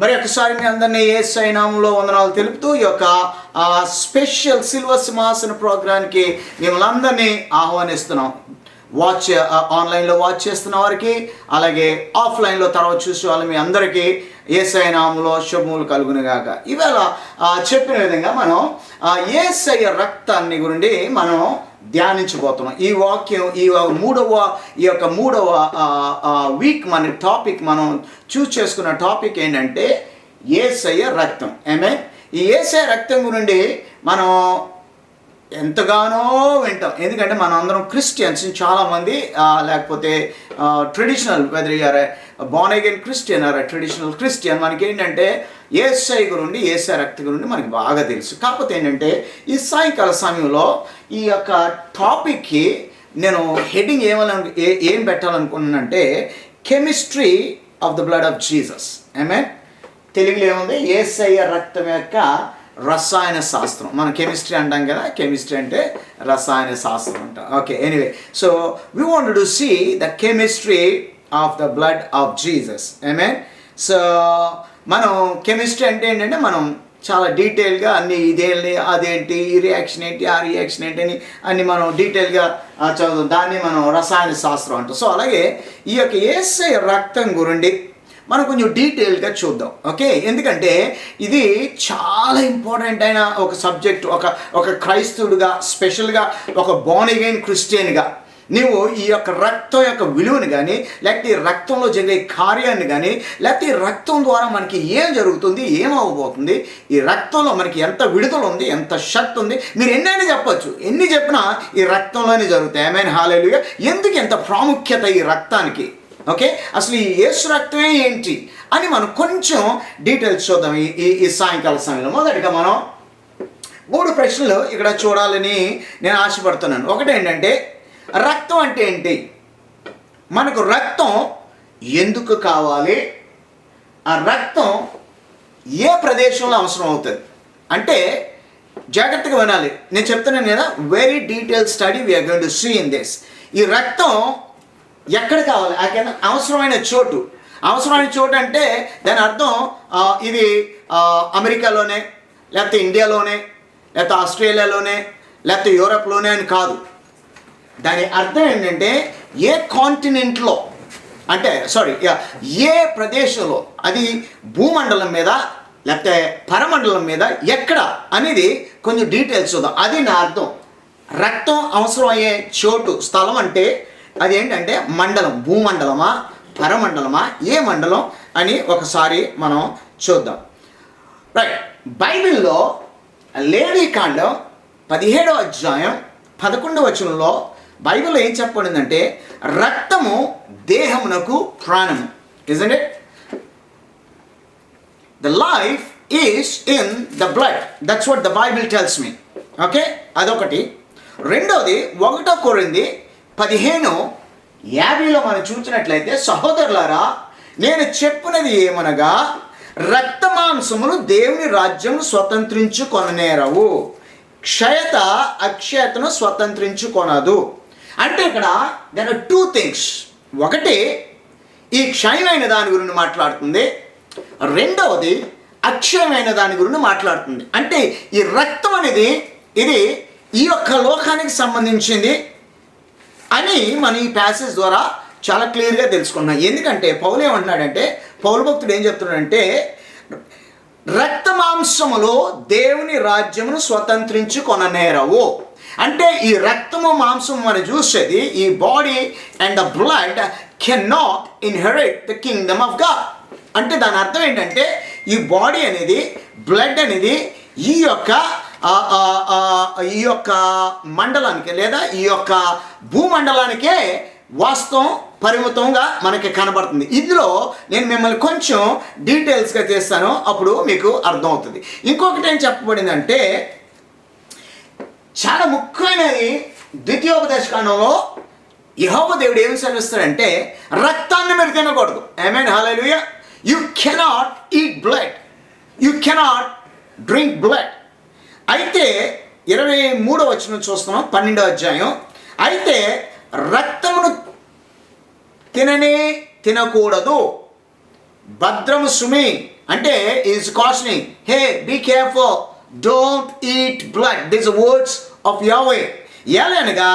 మరి ఒకసారి మీ అందరినీ యేసయ్య నామములో వందనాలు తెలుపుతూ ఈ యొక్క స్పెషల్ సిల్వర్ సింహాసన ప్రోగ్రామ్కి మిమ్మల్ని అందరినీ ఆహ్వానిస్తున్నాం. ఆన్లైన్లో వాచ్ చేస్తున్న వారికి, అలాగే ఆఫ్లైన్లో తర్వాత చూసే వాళ్ళు మీ అందరికీ యేసయ్య నామములో శుభములు కలుగునుగాక. ఇవాళ చెప్పిన విధంగా మనం యేసయ్య రక్తాన్ని గురించి మనం ధ్యానించబోతున్నాం. ఈ వాక్యం ఈ మూడవ వీక్ మన టాపిక్ మనం చూస్ చేసుకున్న టాపిక్ ఏంటంటే యేసయ్య రక్తం. ఈ యేసయ్య రక్తం గురించి మనం ఎంతగానో వింటాం. ఎందుకంటే మనం అందరం క్రిస్టియన్స్, చాలామంది లేకపోతే traditional, whether you are born again Christian or traditional Christian, మనకి ఏంటంటే యేసయ్య గురించి, యేసయ్య రక్తం గురించి మనకి బాగా తెలుసు. కాకపోతే ఏంటంటే ఈ సాయంకాల సమయంలో ఈ యొక్క టాపిక్కి నేను హెడ్డింగ్ ఏం పెట్టాలనుకున్నానంటే chemistry of the blood of Jesus. తెలుగులో ఏముంది? యేసయ్య రక్తం యొక్క రసాయన శాస్త్రం. మనం కెమిస్ట్రీ అంటాం కదా, కెమిస్ట్రీ అంటే రసాయన శాస్త్రం అంటాం. Okay, anyway, so we want to see the chemistry of the blood of Jesus. సో మనం కెమిస్ట్రీ అంటే ఏంటంటే మనం చాలా డీటెయిల్గా అన్ని ఇదేంటి, అదేంటి, ఈ రియాక్షన్ ఏంటి, ఆ రియాక్షన్ ఏంటి అని అన్ని మనం డీటెయిల్గా చదువుతాం. దాన్ని మనం రసాయన శాస్త్రం అంటాం. సో అలాగే ఈ యొక్క యేసయ్య రక్తం గురించి మనం కొంచెం డీటెయిల్గా చూద్దాం. ఓకే, ఎందుకంటే ఇది చాలా ఇంపార్టెంట్ అయిన ఒక సబ్జెక్ట్. ఒక క్రైస్తవుడిగా, స్పెషల్గా ఒక బోర్న్ అగైన్ క్రిస్టియన్గా నీవు ఈ యొక్క రక్తం యొక్క విలువని కానీ, లేకపోతే ఈ రక్తంలో జరిగే కార్యాన్ని కానీ, లేకపోతే ఈ రక్తం ద్వారా మనకి ఏం జరుగుతుంది, ఏమవబోతుంది, ఈ రక్తంలో మనకి ఎంత విడుదల ఉంది, ఎంత శక్తి ఉంది, మీరు ఎన్నైనా చెప్పచ్చు. ఎన్ని చెప్పినా ఈ రక్తంలోనే జరుగుతాయి. హల్లెలూయా. ఎందుకు ఎంత ప్రాముఖ్యత ఈ రక్తానికి? ఓకే, అసలు ఈ యేసు రక్తమే ఏంటి అని మనం కొంచెం డీటెయిల్స్ చూద్దాం ఈ సాయంకాల సమయంలో. మొదటిగా మనం 3 ప్రశ్నలు ఇక్కడ చూడాలని నేను ఆశపడుతున్నాను. ఒకటి ఏంటంటే రక్తం అంటే ఏంటి, మనకు రక్తం ఎందుకు కావాలి, ఆ రక్తం ఏ ప్రదేశంలో అవసరం అవుతుంది అంటే జాగ్రత్తగా వినాలి. నేను చెప్తున్నాను కదా, very detail study we are going to see in this. ఈ రక్తం ఎక్కడ కావాలి, అవసరమైన చోటు. అవసరమైన చోటు అంటే దాని అర్థం ఇది అమెరికాలోనే, లేకపోతే ఇండియాలోనే, లేకపోతే ఆస్ట్రేలియాలోనే, లేకపోతే యూరప్లోనే అని కాదు. దాని అర్థం ఏంటంటే ఏ కాంటినెంట్లో అంటే ఏ ప్రదేశంలో, అది భూమండలం మీద లేకపోతే పరమండలం మీద ఎక్కడ అనేది కొంచెం డీటెయిల్స్ చూద్దాం. అది నా అర్థం. రక్తం అవసరం అయ్యే చోటు, స్థలం అంటే అది ఏంటంటే మండలం, భూమండలమా, పరమండలమా, ఏ మండలం అని ఒకసారి మనం చూద్దాం. రైట్, బైబిల్లో లేవీకాండం 17వ అధ్యాయం 11వ వచనంలో బైబిల్లో ఏం చెప్పబడిందంటే రక్తము దేహమునకు ప్రాణము. Isn't it? The life is in the blood. That's what the Bible tells me. Okay, అదొకటి. రెండోది 1 కొరింథీ 15:50 మనం చూసినట్లయితే, సహోదరులారా నేను చెప్పినది ఏమనగా రక్త మాంసములు దేవుని రాజ్యం స్వతంత్రించుకొననేరవు, క్షయత అక్షయతను స్వతంత్రించుకొనదు. అంటే ఇక్కడ దేర్ ఆర్ 2 థింగ్స్. ఒకటి ఈ క్షయమైన దాని గురించి మాట్లాడుతుంది, రెండవది అక్షయమైన దాని గురించి మాట్లాడుతుంది. అంటే ఈ రక్తం అనేది ఇది ఈ యొక్క లోకానికి సంబంధించింది అని మనం ఈ ప్యాసేజ్ ద్వారా చాలా క్లియర్గా తెలుసుకున్నాం. ఎందుకంటే పౌలు ఏమంటున్నాడంటే, పౌలు భక్తుడు ఏం చెప్తున్నాడంటే రక్త మాంసములో దేవుని రాజ్యమును స్వతంత్రించుకొననేరవు. అంటే ఈ రక్తము మాంసము మనం చూసేది, ఈ body and the blood can not inherit the Kingdom of God. అంటే దాని అర్థం ఏంటంటే ఈ బాడీ అనేది, బ్లడ్ అనేది ఈ యొక్క మండలానికి లేదా ఈ యొక్క భూమండలానికే వాస్తవం పరిమితంగా మనకి కనబడుతుంది. ఇందులో నేను మిమ్మల్ని కొంచెం డీటెయిల్స్గా చేస్తాను, అప్పుడు మీకు అర్థమవుతుంది. ఇంకొకటి ఏం చెప్పబడిందంటే చాలా ముఖ్యమైనది, ద్వితీయోపదేశకాండంలో యెహోవా దేవుడు ఏమి సెలవిస్తాడంటే రక్తాన్ని మీరు తినకూడదు. హల్లెలూయా. You cannot eat blood, you cannot drink blood. అయితే 23వ వచనం చూస్తున్నాం, 12వ అధ్యాయం. అయితే రక్తమును తినకూడదు, భద్రము సుమి అంటే is cautioning, hey be careful, don't eat blood. This words of యెహోవా. ఎలానగా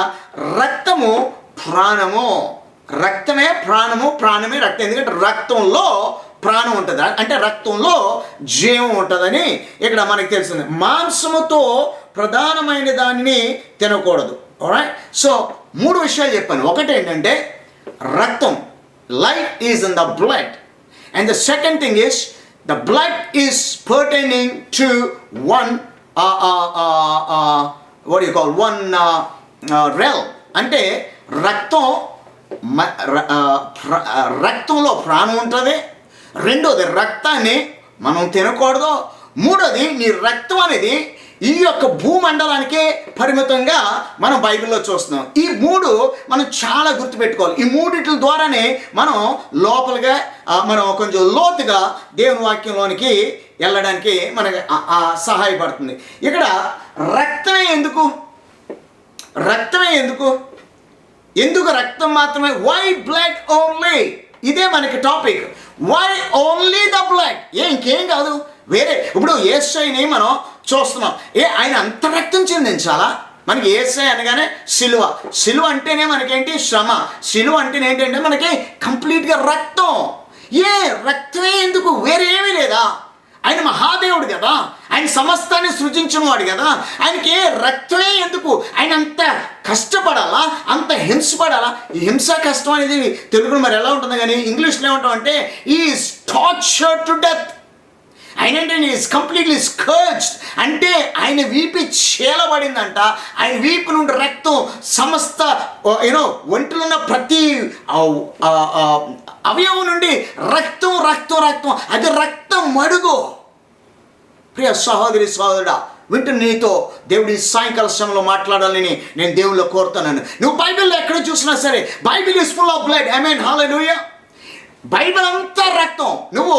రక్తము ప్రాణము, రక్తమే ప్రాణము, ప్రాణమే రక్తం. ఎందుకంటే రక్తంలో ప్రాణం ఉంటుంది, అంటే రక్తంలో జీవం ఉంటుందని ఇక్కడ మనకి తెలిసింది. మాంసముతో ప్రధానమైన దానిని తినకూడదు. ఆల్రైట్, సో 3 విషయాలు చెప్పాను. ఒకటి ఏంటంటే రక్తం, life is in the blood. And the second thing is the blood is pertaining to one what you call one real. అంటే రక్తంలో ప్రాణం ఉంటుంది. రెండోది, రక్తాన్ని మనం తినకూడదు. మూడోది, నీ రక్తం అనేది ఈ యొక్క భూమండలానికే పరిమితంగా మనం బైబిల్లో చూస్తున్నాం. ఈ 3 మనం చాలా గుర్తుపెట్టుకోవాలి. ఈ 3 ద్వారానే మనం లోపలిగా మనం కొంచెం లోతుగా దేవుని వాక్యంలోనికి వెళ్ళడానికి మనకి సహాయపడుతుంది. ఇక్కడ రక్తమే ఎందుకు, ఎందుకు రక్తం మాత్రమే? Why blood only? ఇదే మనకి topic. Why only the blood? ఇంకేం కాదు, వేరే. ఇప్పుడు యేసయ్యని మనం చూస్తున్నాం, ఆయన అంత రక్తం చిందించాలా? మనకి యేసయ్య అనగానే సిలువ అంటేనే మనకేంటి? శ్రమ. సిలువ అంటేనే ఏంటంటే మనకి కంప్లీట్గా రక్తం. రక్తమే ఎందుకు? వేరే ఏమీ లేదా? ఆయన మహాదేవుడు కదా, ఆయన సమస్తాన్ని సృజించిన వాడు కదా, ఆయనకి రక్తమే ఎందుకు? ఆయన అంత కష్టపడాలా, అంత హింసపడాలా? ఈ హింస కష్టం అనేది తెలుగులో మరి ఎలా ఉంటుంది, కానీ ఇంగ్లీష్లో ఏమంటాం అంటే ఈజ్ టార్చర్డ్ టు డెత్. ఆయన అంటే ఈజ్ కంప్లీట్లీ స్కర్జ్డ్, అంటే ఆయన వీపు చీలబడిందంట. ఆయన వీపు నుండి రక్తం సమస్త ఒంటిలో ఉన్న ప్రతి అవయవం నుండి రక్తం. అది రక్తం మడుగు. ప్రియ సహోదరి సహోదరుడా, వింటున్న నీతో దేవుడి సాయంకాల సమయంలో మాట్లాడాలని నేను దేవుళ్ళు కోరుతున్నాను. నువ్వు బైబిల్లో ఎక్కడ చూసినా సరే, Bible is full of blood. ఆమేన్, హల్లెలూయా. బైబిల్ అంతా రక్తం. నువ్వు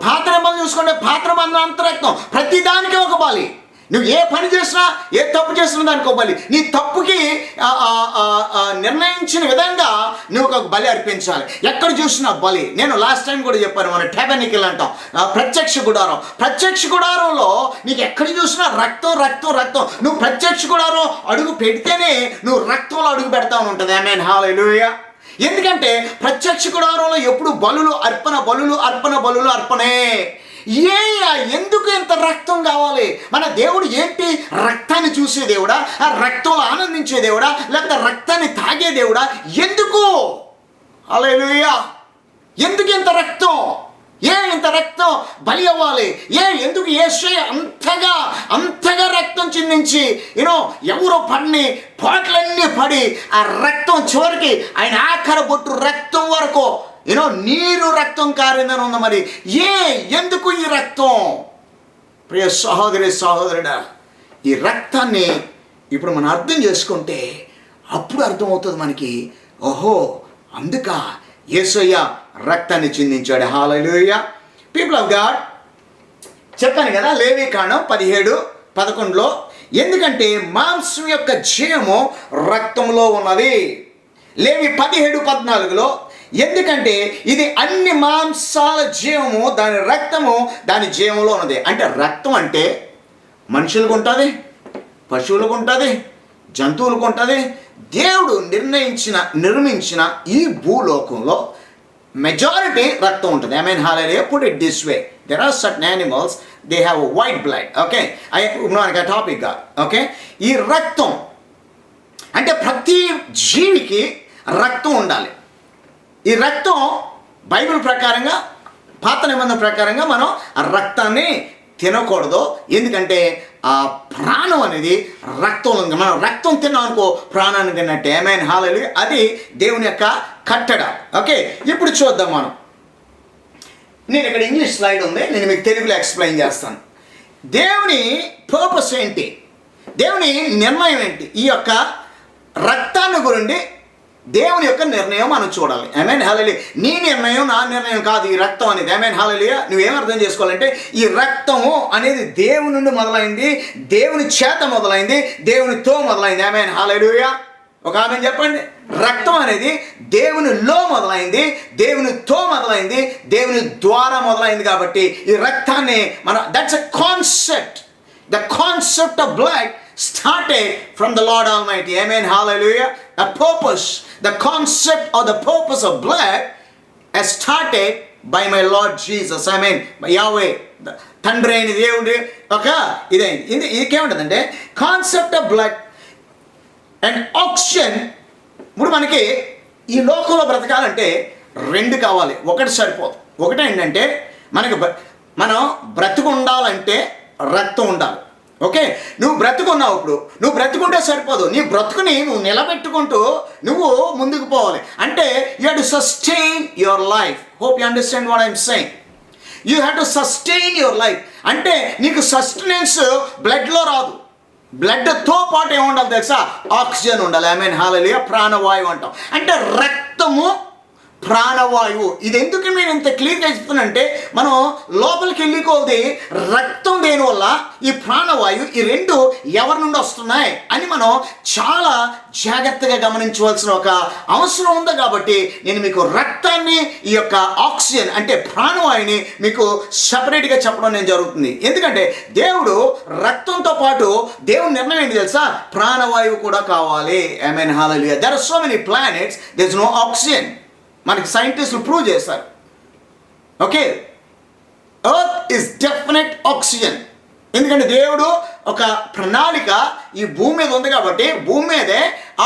పాత నిబంధన చూసుకుంటే పాత నిబంధన అంతా రక్తం. ప్రతి దానికి ఒక బలి. నువ్వు ఏ పని చేసినా, ఏ తప్పు చేసినా దానికి ఒక బలి. నీ తప్పుకి నిర్ణయించిన విధంగా నువ్వు ఒక బలి అర్పించాలి. ఎక్కడ చూసినా బలి. నేను లాస్ట్ టైం కూడా చెప్పాను, మన టెబర్నకిల్ అంటాం, ప్రత్యక్ష గుడారంలో నీకు ఎక్కడ చూసినా రక్తం. నువ్వు ప్రత్యక్ష గుడారం అడుగు పెడితేనే నువ్వు రక్తంలో అడుగు పెడతావు ఉంటుంది. ఆమేన్, హల్లెలూయా. ఎందుకంటే ప్రత్యక్ష గుడారంలో ఎప్పుడు బలులు అర్పణే. ఎందుకు ఇంత రక్తం కావాలి? మన దేవుడు ఏంటి? రక్తాన్ని చూసే దేవుడా? ఆ రక్తంలో ఆనందించే దేవుడా? లేకపోతే రక్తాన్ని తాగే దేవుడా? ఎందుకు? హల్లెలూయా. ఎందుకు ఇంత రక్తం? ఇంత రక్తం బలి అవ్వాలి? ఎందుకు యేసయ్య అంతగా రక్తం చిందించి ఎవరో పాటలన్నీ పడి ఆ రక్తం చివరికి ఆయన ఆఖరి బొట్టు రక్తం వరకు నీరు రక్తం కారిందని ఉంది. మరి ఎందుకు ఈ రక్తం? ప్రియ సహోదరుడా, ఈ రక్తాన్ని ఇప్పుడు మనం అర్థం చేసుకుంటే అప్పుడు అర్థమవుతుంది మనకి, ఓహో అందుక యేసయ్య రక్తాన్ని చిందించాడు. హల్లెలూయా. పీపుల్ ఆఫ్ గాడ్, చెప్పాను కదా లేవీకాండం 17:11లో, ఎందుకంటే మాంసం యొక్క జీవము రక్తంలో ఉన్నది. లేవి 17:14లో, ఎందుకంటే ఇది అన్ని మాంసాల జీవము, దాని రక్తము దాని జీవంలో ఉన్నది. అంటే రక్తం అంటే మనుషులకు ఉంటుంది, పశువులకు ఉంటుంది, జంతువులకు ఉంటుంది. దేవుడు నిర్మించిన ఈ భూలోకంలో మెజారిటీ రక్తం ఉంటుంది. I mean, hallelujah. Put it this way, there are certain animals, they have white blood. Okay, మనకి టాపిక్. ఓకే, ఈ రక్తం అంటే ప్రతి జీవికి రక్తం ఉండాలి. ఈ రక్తం బైబిల్ ప్రకారంగా, పాత నిబంధన ప్రకారంగా మనం ఆ రక్తాన్ని తినకూడదు. ఎందుకంటే ఆ ప్రాణం అనేది రక్తంలో ఉంది. మనం రక్తం తిన్నాం అనుకో, ప్రాణాన్ని తిన్నట్టే. ఆమేన్, హల్లెలూయా. అది దేవుని యొక్క కట్టడ. ఓకే, ఇప్పుడు చూద్దాం మనం. నేను ఇక్కడ ఇంగ్లీష్ స్లైడ్ ఉంది, నేను మీకు తెలుగులో ఎక్స్ప్లెయిన్ చేస్తాను. దేవుని పర్పస్ ఏంటి, దేవుని నిర్ణయం ఏంటి, ఈ యొక్క రక్తాన్ని గురించి దేవుని యొక్క నిర్ణయం మనం చూడాలి. ఆమేన్, హల్లెలూయా. నీ నిర్ణయం నా నిర్ణయం కాదు ఈ రక్తం అనేది. ఆమేన్, హల్లెలూయా. నువ్వేం అర్థం చేసుకోవాలంటే ఈ రక్తము అనేది దేవుని నుండి మొదలైంది, దేవుని చేత మొదలైంది, దేవునితో మొదలైంది. ఆమేన్, హల్లెలూయా. ఒక ఆమేన్ చెప్పండి. రక్తం అనేది దేవునిలో మొదలైంది, దేవునితో మొదలైంది, దేవుని ద్వారా మొదలైంది. కాబట్టి ఈ రక్తాన్ని that's a concept. The concept of blood started from the Lord Almighty. Amen. Hallelujah. A purpose, the concept or the purpose of blood has started by my Lord Jesus. I mean, Yahweh, తండ్రి అయిన దేవుడి ఒక ఇదైంది. ఇదేముంటుందంటే concept of blood and oxygen. ఇప్పుడు మనకి ఈ లోకంలో బ్రతకాలంటే రెండు కావాలి, ఒకటి సరిపోదు. ఒకటి ఏంటంటే మనం బ్రతుకు ఉండాలంటే రక్తం ఉండాలి. ఓకే, నువ్వు బ్రతుకున్నావు. ఇప్పుడు నువ్వు బ్రతుకుంటే సరిపోదు, నీ బ్రతుకుని నువ్వు నిలబెట్టుకుంటూ నువ్వు ముందుకు పోవాలి. అంటే you have to sustain your life. Hope you understand what I'm saying. You have to sustain your life. అంటే నీకు సస్టెనెన్స్ బ్లడ్లో రాదు. బ్లడ్తో పాటు ఏముండాలి తెలుసా? ఆక్సిజన్ ఉండాలి. ఐ మీన్ హల్లెలూయా. ప్రాణవాయువు అంటాం. అంటే రక్తము ప్రాణవాయువు. ఇది ఎందుకు నేను ఇంత క్లియర్గా చెప్తున్నానంటే, మనం లోపలికి వెళ్ళి కొద్ది రక్తం దేనివల్ల, ఈ ప్రాణవాయువు, ఈ రెండు ఎవరి నుండి వస్తున్నాయి అని మనం చాలా జాగ్రత్తగా గమనించవలసిన ఒక అవసరం ఉంది. కాబట్టి నేను మీకు రక్తాన్ని, ఈ యొక్క ఆక్సిజన్ అంటే ప్రాణవాయుని మీకు సపరేట్గా చెప్పడం నేను జరుగుతుంది. ఎందుకంటే దేవుడు రక్తంతో పాటు దేవుని నిర్ణయం ఏంటి తెలుసా? ప్రాణవాయువు కూడా కావాలి. I mean hallelujah. There are so many planets, there is no oxygen. మనకి సైంటిస్టులు ప్రూవ్ చేస్తారు. Okay, earth is definite oxygen. ఎందుకంటే దేవుడు ఒక ప్రణాళిక ఈ భూమి మీద ఉంది కాబట్టి భూమి మీదే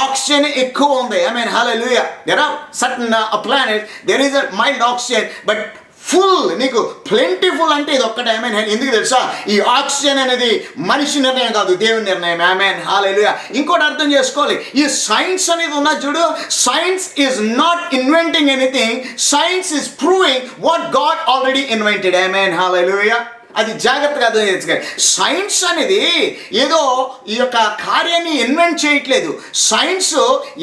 ఆక్సిజన్ ఎక్కువ ఉంది. I mean hallelujah. There are certain planets there is a mild oxygen, but full, నీకు ప్లెంటిఫుల్ అంటే ఇది ఒక్కటే. ఐ మీన్ ఎందుకు తెలుసా? ఈ ఆక్సిజన్ అనేది మనిషి నిర్ణయం కాదు, దేవుని నిర్ణయం. ఐ మీన్ హల్లెలూయా. ఇంకోటి అర్థం చేసుకోవాలి, ఈ సైన్స్ అనేది ఉన్నది చూడు, science is not inventing anything, science is proving what God already invented. I mean హల్లెలూయా. అది జాగ్రత్తగా అర్థం చేసుకోవాలి. సైన్స్ అనేది ఏదో ఈ యొక్క కార్యాన్ని ఇన్వెంట్ చేయట్లేదు, సైన్స్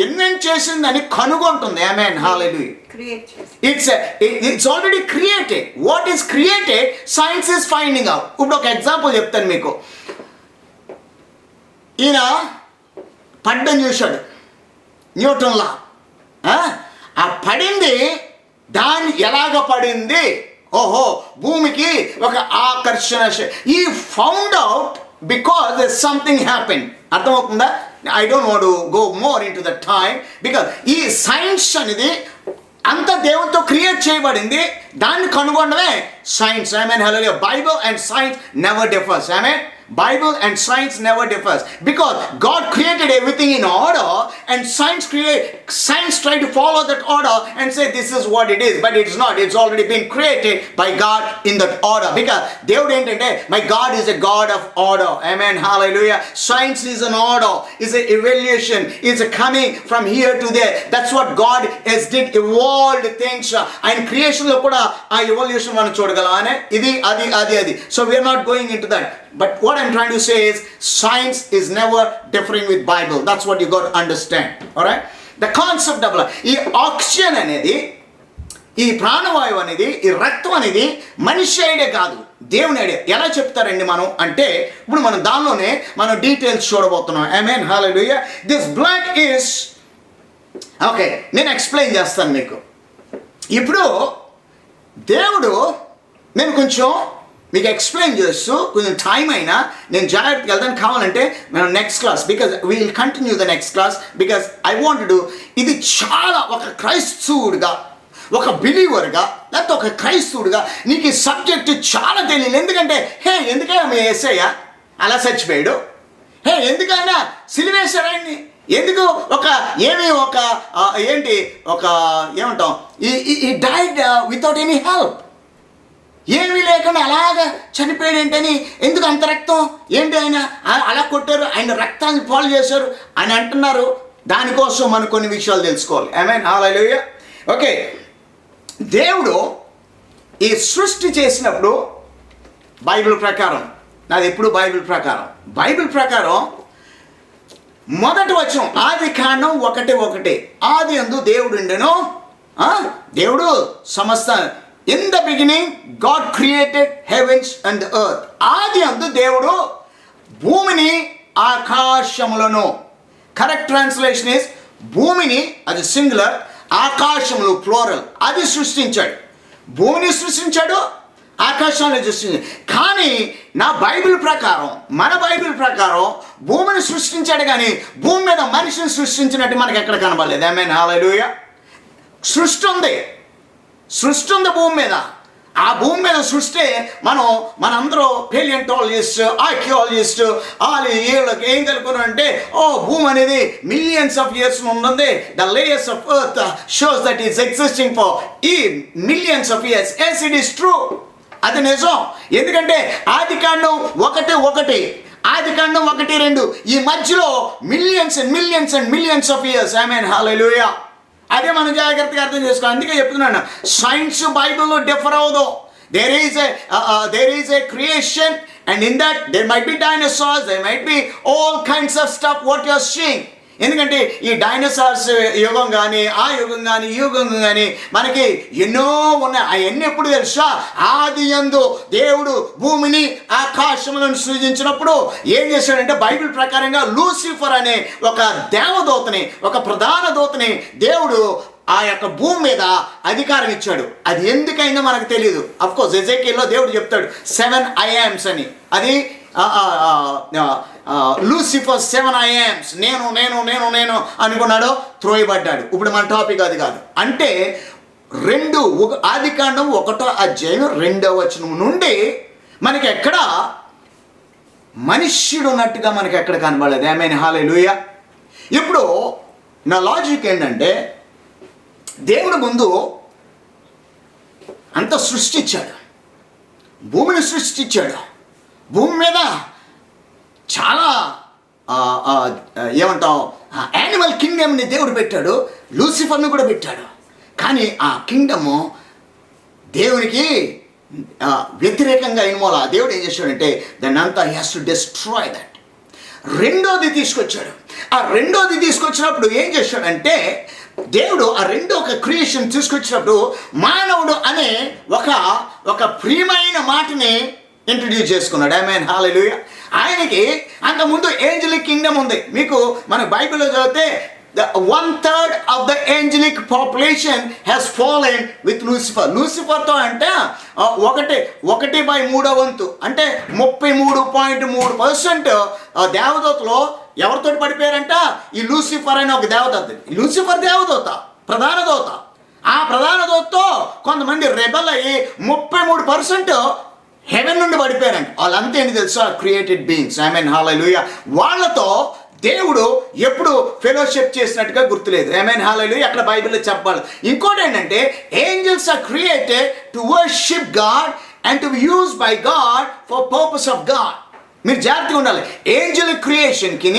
ఇన్వెంట్ చేసిందని కనుగొంటుంది. I mean hallelujah. It's already created. What is created, science is finding out. ఇప్పుడు ఒక ఎగ్జాంపుల్ చెప్తాను మీకు. ఈయన పడ్డం చూశాడు, న్యూటన్ లా. ఆ పడింది దాన్ని ఎలాగ పడింది, ఓహో భూమికి ఒక ఆకర్షణ. He found out because something happen. అర్థమవుతుందా? I don't want to go more into the time, because ఈ సైన్స్ అనేది అంత దేవునితో క్రియేట్ చేయబడింది, దాన్ని కనుగొనడమే సైన్స్. ఐ మీన్ హల్లెలూయా. Bible and science never differs. I mean Bible and science never differs, because God created everything in order, and science try to follow that order and say this is what it is, but it's not. It's already been created by God in that order, because దేవుడు ఏంటంటే my God is a God of order. Amen, hallelujah. Science is an order, is an evolution, is a coming from here to there. That's what God has did, evolved things. And creation లో కూడా ఆ evolution మనం చూడగలం. ఇది అది. So we are not going into that. But what I'm trying to say is, science is never differing with Bible. That's what you got to understand. All right? The concept of ఈ oxygen అనేది, ఈ ప్రాణవాయువు అనేది, ఈ రక్తం అనేది మనిషి idea కాదు, దేవుని ఐడియా. ఎలా చెప్తారండి మనం అంటే, ఇప్పుడు మనం దానిలోనే మనం డీటెయిల్స్ చూడబోతున్నాం. ఆమేన్ హల్లెలూయా. దిస్ బ్లడ్ ఈస్, ఓకే, నేను ఎక్స్ప్లెయిన్ చేస్తాను మీకు. ఇప్పుడు దేవుడు, నేను కొంచెం మీకు ఎక్స్ప్లెయిన్ చేస్తూ కొంచెం టైం అయినా నేను జాగ్రత్తగా వెళ్తాను. కావాలంటే మనం next class, because we will continue the next class, because I want to. ఇది చాలా ఒక క్రైస్తవుడిగా, ఒక బిలీవర్గా, లేకపోతే ఒక క్రైస్తవుడిగా నీకు ఈ సబ్జెక్ట్ చాలా తెలియదు. ఎందుకంటే ఎందుకైనా మీ యేసయ్య అలా చచ్చిపోయాడు, ఎందుకైనా సిలువేశారాయన్ని, ఎందుకు ఏమంటాం, ఈ డైడ్ వితౌట్ ఎనీ హెల్ప్, ఏమీ లేకుండా అలాగ చనిపోయాడు ఏంటని, ఎందుకు అంత రక్తం ఏంటి, ఆయన అలా కొట్టారు, ఆయన రక్తాన్ని పాలు చేశారు అని అంటున్నారు. దానికోసం మనం కొన్ని విషయాలు తెలుసుకోవాలి. ఆమేన్ హల్లెలూయా. ఓకే, దేవుడు ఈ సృష్టి చేసినప్పుడు బైబిల్ ప్రకారం, నాది ఎప్పుడు బైబిల్ ప్రకారం మొదటి వచనం ఆది కాండం 1:1, ఆది యందు దేవుడు ఉండెను, దేవుడు సమస్త. In the beginning, God created heavens and the earth. ఆది యందు దేవుడు భూమిని ఆకాశములను. కరెక్ట్ ట్రాన్స్లేషన్ ఇస్ భూమిని, అది సింగులర్, ఆకాశములు ప్లోరల్, అది సృష్టించాడు. భూమిని సృష్టించాడు, ఆకాశాన్ని సృష్టించాడు. కానీ నా బైబిల్ ప్రకారం, మన బైబిల్ ప్రకారం భూమిని సృష్టించాడు, కానీ భూమి మీద మనిషిని సృష్టించినట్టు మనకి ఎక్కడ కనబడలేదు. ఆమేన్, హల్లెలూయా. సృష్టి ఉంది భూమి మీద. ఆ భూమి మీద సృష్టి మనందరూ పేలియంటాలజిస్ట్, ఆర్కియాలజిస్ట్ వీళ్ళకి ఏం కలుపుకున్నారంటే, భూమి అనేది మిలియన్స్ ఆఫ్ ఇయర్స్ ఉంటుంది. The layers of earth shows that is existing for ఈ millions of years. Yes, it is true, అది నిజం. ఎందుకంటే ఆదికాండం 1:1, ఆదికాండం 1:2, ఈ మధ్యలో millions and millions and millions of years. ఆమేన్, హల్లెలూయా. అదే మనం జాగ్రత్తగా అర్థం చేసుకోవాలి. అందుకే చెప్తున్నాను, సైన్స్ బైబిల్లో డిఫర్ అవ్వదు. there is a creation, and in that there might be dinosaurs, there might be all kinds of stuff what you are seeing. ఎందుకంటే ఈ డైనోసార్స్ యుగం కానీ, ఆ యుగం కానీ, ఈ యుగం కానీ మనకి ఎన్నో ఉన్నాయి. అవన్నీ ఎప్పుడు తెలుసా? ఆది యందు దేవుడు భూమిని ఆకాశములను సృజించినప్పుడు ఏం చేశాడంటే, బైబిల్ ప్రకారంగా లూసిఫర్ అనే ఒక దేవదూతని, ఒక ప్రధాన దూతని దేవుడు ఆ యొక్క భూమి మీద అధికారం ఇచ్చాడు. అది ఎందుకైందో మనకు తెలియదు. అఫ్కోర్స్ ఎజెకియల్లో దేవుడు చెప్తాడు 7 I ams అని. అది లూసిఫర్ 7 I ams, నేను నేను నేను నేను అనుకున్నాడు, త్రోయబడ్డాడు. ఇప్పుడు మన టాపిక్ అది కాదు. అంటే ఆదికాండం 1వ అధ్యాయం 2వ వచనం నుండి మనకి ఎక్కడ మనుష్యుడు ఉన్నట్టుగా మనకి ఎక్కడ కనబడలేదు. ఆమేన్, హల్లెలూయా. ఇప్పుడు నా లాజిక్ ఏంటంటే, దేవుడు ముందు అంత సృష్టించాడు, భూమిని సృష్టించాడు. భూమి మీద చాలా ఏమంటాం, యానిమల్ కింగ్డమ్ని దేవుడు పెట్టాడు, లూసిఫర్ని కూడా పెట్టాడు. కానీ ఆ కింగ్డము దేవునికి వ్యతిరేకంగా ఇన్వాల్వ్. ఆ దేవుడు ఏం చేశాడంటే, దాన్ని అంతా he has to destroy that. రెండోది తీసుకొచ్చాడు. ఆ రెండోది తీసుకొచ్చినప్పుడు ఏం చేశాడంటే, దేవుడు ఆ ఒక క్రియేషన్ తీసుకొచ్చినప్పుడు మానవుడు అనే ఒక ప్రియమైన మాటని ఇంట్రడ్యూస్ చేసుకున్నాడు. ఆమేన్, హల్లెలూయా. ఆయనకి అంతకుముందు ఏంజలిక్ కింగ్డమ్ ఉంది. మీకు మన బైబిల్లో చదివితే 1/3 of the angelic population has fallen with Lucifer. లూసిఫర్తో అంటే 1/3 అంటే 33.3% దేవదూతలో ఎవరితో పడిపోయారంట? ఈ లూసిఫర్ అనే ఒక దేవదూత. లూసిఫర్ దేవదూత, ప్రధాన దూత. ఆ ప్రధాన దూతతో కొంతమంది రెబల్ అయ్యి 33% హెవెన్ నుండి పడిపోయారంట. వాళ్ళంతా ఏంటి తెలుసా? Created beings. ఆమేన్, హల్లెలూయా. వాళ్ళతో దేవుడు ఎప్పుడు ఫెలోషిప్ చేసినట్టుగా గుర్తులేదు. ఆమేన్, హల్లెలూయా. అక్కడ బైబిల్లో చెప్పాలి. ఇంకోటి ఏంటంటే, angels are created to worship God and to be used by God for purpose of God. మీరు జాగ్రత్తగా ఉండాలి. ఏంజల్ క్రియేషన్కి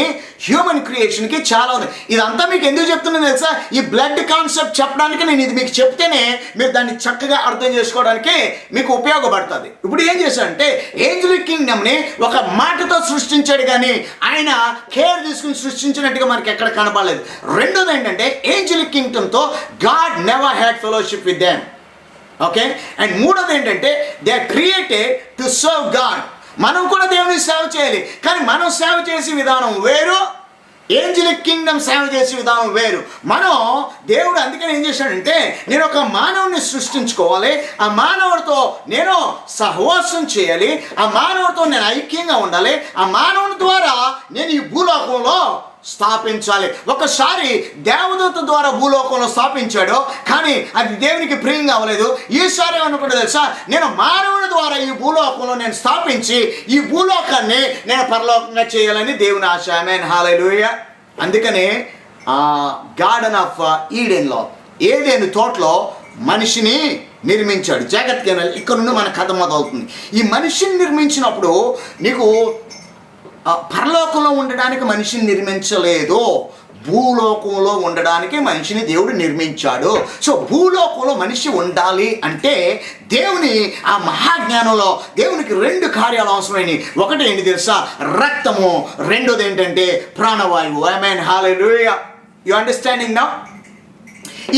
హ్యూమన్ క్రియేషన్కి చాలా ఉంది. ఇదంతా మీకు ఎందుకు చెప్తున్నాను తెలుసా? ఈ బ్లడ్ కాన్సెప్ట్ చెప్పడానికి నేను ఇది మీకు చెప్తేనే మీరు దాన్ని చక్కగా అర్థం చేసుకోవడానికి మీకు ఉపయోగపడుతుంది. ఇప్పుడు ఏం చేశాడంటే, ఏంజలిక్ కింగ్డమ్ని ఒక మాటతో సృష్టించాడు, కానీ ఆయన కేర్ తీసుకుని సృష్టించినట్టుగా మనకి ఎక్కడ కనపడలేదు. రెండోది ఏంటంటే, ఏంజలిక్ కింగ్డమ్తో God never had fellowship with them. Okay. And మూడోది ఏంటంటే, they are created to serve God. మనం కూడా దేవుని సేవ చేయాలి, కానీ మనం సేవ చేసే విధానం వేరు, ఏంజలిక్ కింగ్డమ్ సేవ చేసే విధానం వేరు. దేవుడు అందుకని ఏం చేశాడంటే, నేను ఒక మానవుని సృష్టించుకోవాలి, ఆ మానవుడితో నేను సహవాసం చేయాలి, ఆ మానవుడితో నేను ఐక్యంగా ఉండాలి, ఆ మానవుని ద్వారా నేను ఈ భూలోకంలో స్థాపించాలి. ఒకసారి దేవదూత ద్వారా భూలోకంలో స్థాపించాడు, కానీ అది దేవునికి ప్రియంగా అవ్వలేదు. ఈసారి ఏమనుకుంటే తెలుసా, నేను మానవుని ద్వారా ఈ భూలోకంలో నేను స్థాపించి ఈ భూలోకాన్ని నేను పరలోకంగా చేయాలని దేవుని ఆశ. ఆమేన్, హల్లెలూయా. అందుకనే గార్డెన్ ఆఫ్ ఈడెన్లో, ఏదెను తోటలో మనిషిని నిర్మించాడు. జాగ్రత్తగా ఇక్కడ నుండి మన కథ మొదలవుతుంది. ఈ మనిషిని నిర్మించినప్పుడు నీకు పరలోకంలో ఉండడానికి మనిషిని నిర్మించలేదు, భూలోకంలో ఉండడానికి మనిషిని దేవుడు నిర్మించాడు. సో భూలోకంలో మనిషి ఉండాలి అంటే దేవుని ఆ మహాజ్ఞానంలో దేవునికి 2 కార్యాలు అవసరమైనవి. ఒకటి ఏంటి తెలుసా? రక్తము. రెండోది ఏంటంటే ప్రాణవాయువు. ఆమేన్, హల్లెలూయా. You understanding now?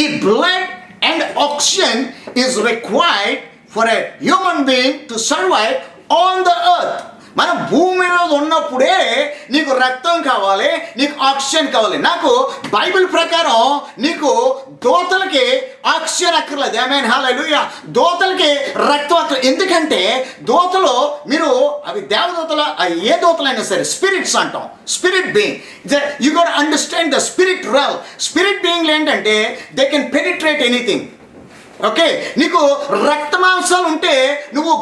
ఈ blood and oxygen is required for a human being to survive on the earth. మనం భూమి మీద ఉన్నప్పుడే నీకు రక్తం కావాలి, నీకు ఆక్సిజన్ కావాలి. నాకు బైబిల్ ప్రకారం నీకు దోతలకి ఆక్సిజన్ అక్కర్లేదు. ఆమేన్, హల్లెలూయా. దోతలకి రక్తం అక్కర్లేదు. ఎందుకంటే దోతలు మీరు అవి దేవదూతలు, ఏ దోతలైనా సరే స్పిరిట్స్ అంటాం, spirit being. You got understand the spirit well. Spirit బీయింగ్లు ఏంటంటే they can penetrate anything. Okay, నీకు రక్త మాంసాలు ఉంటే నువ్వు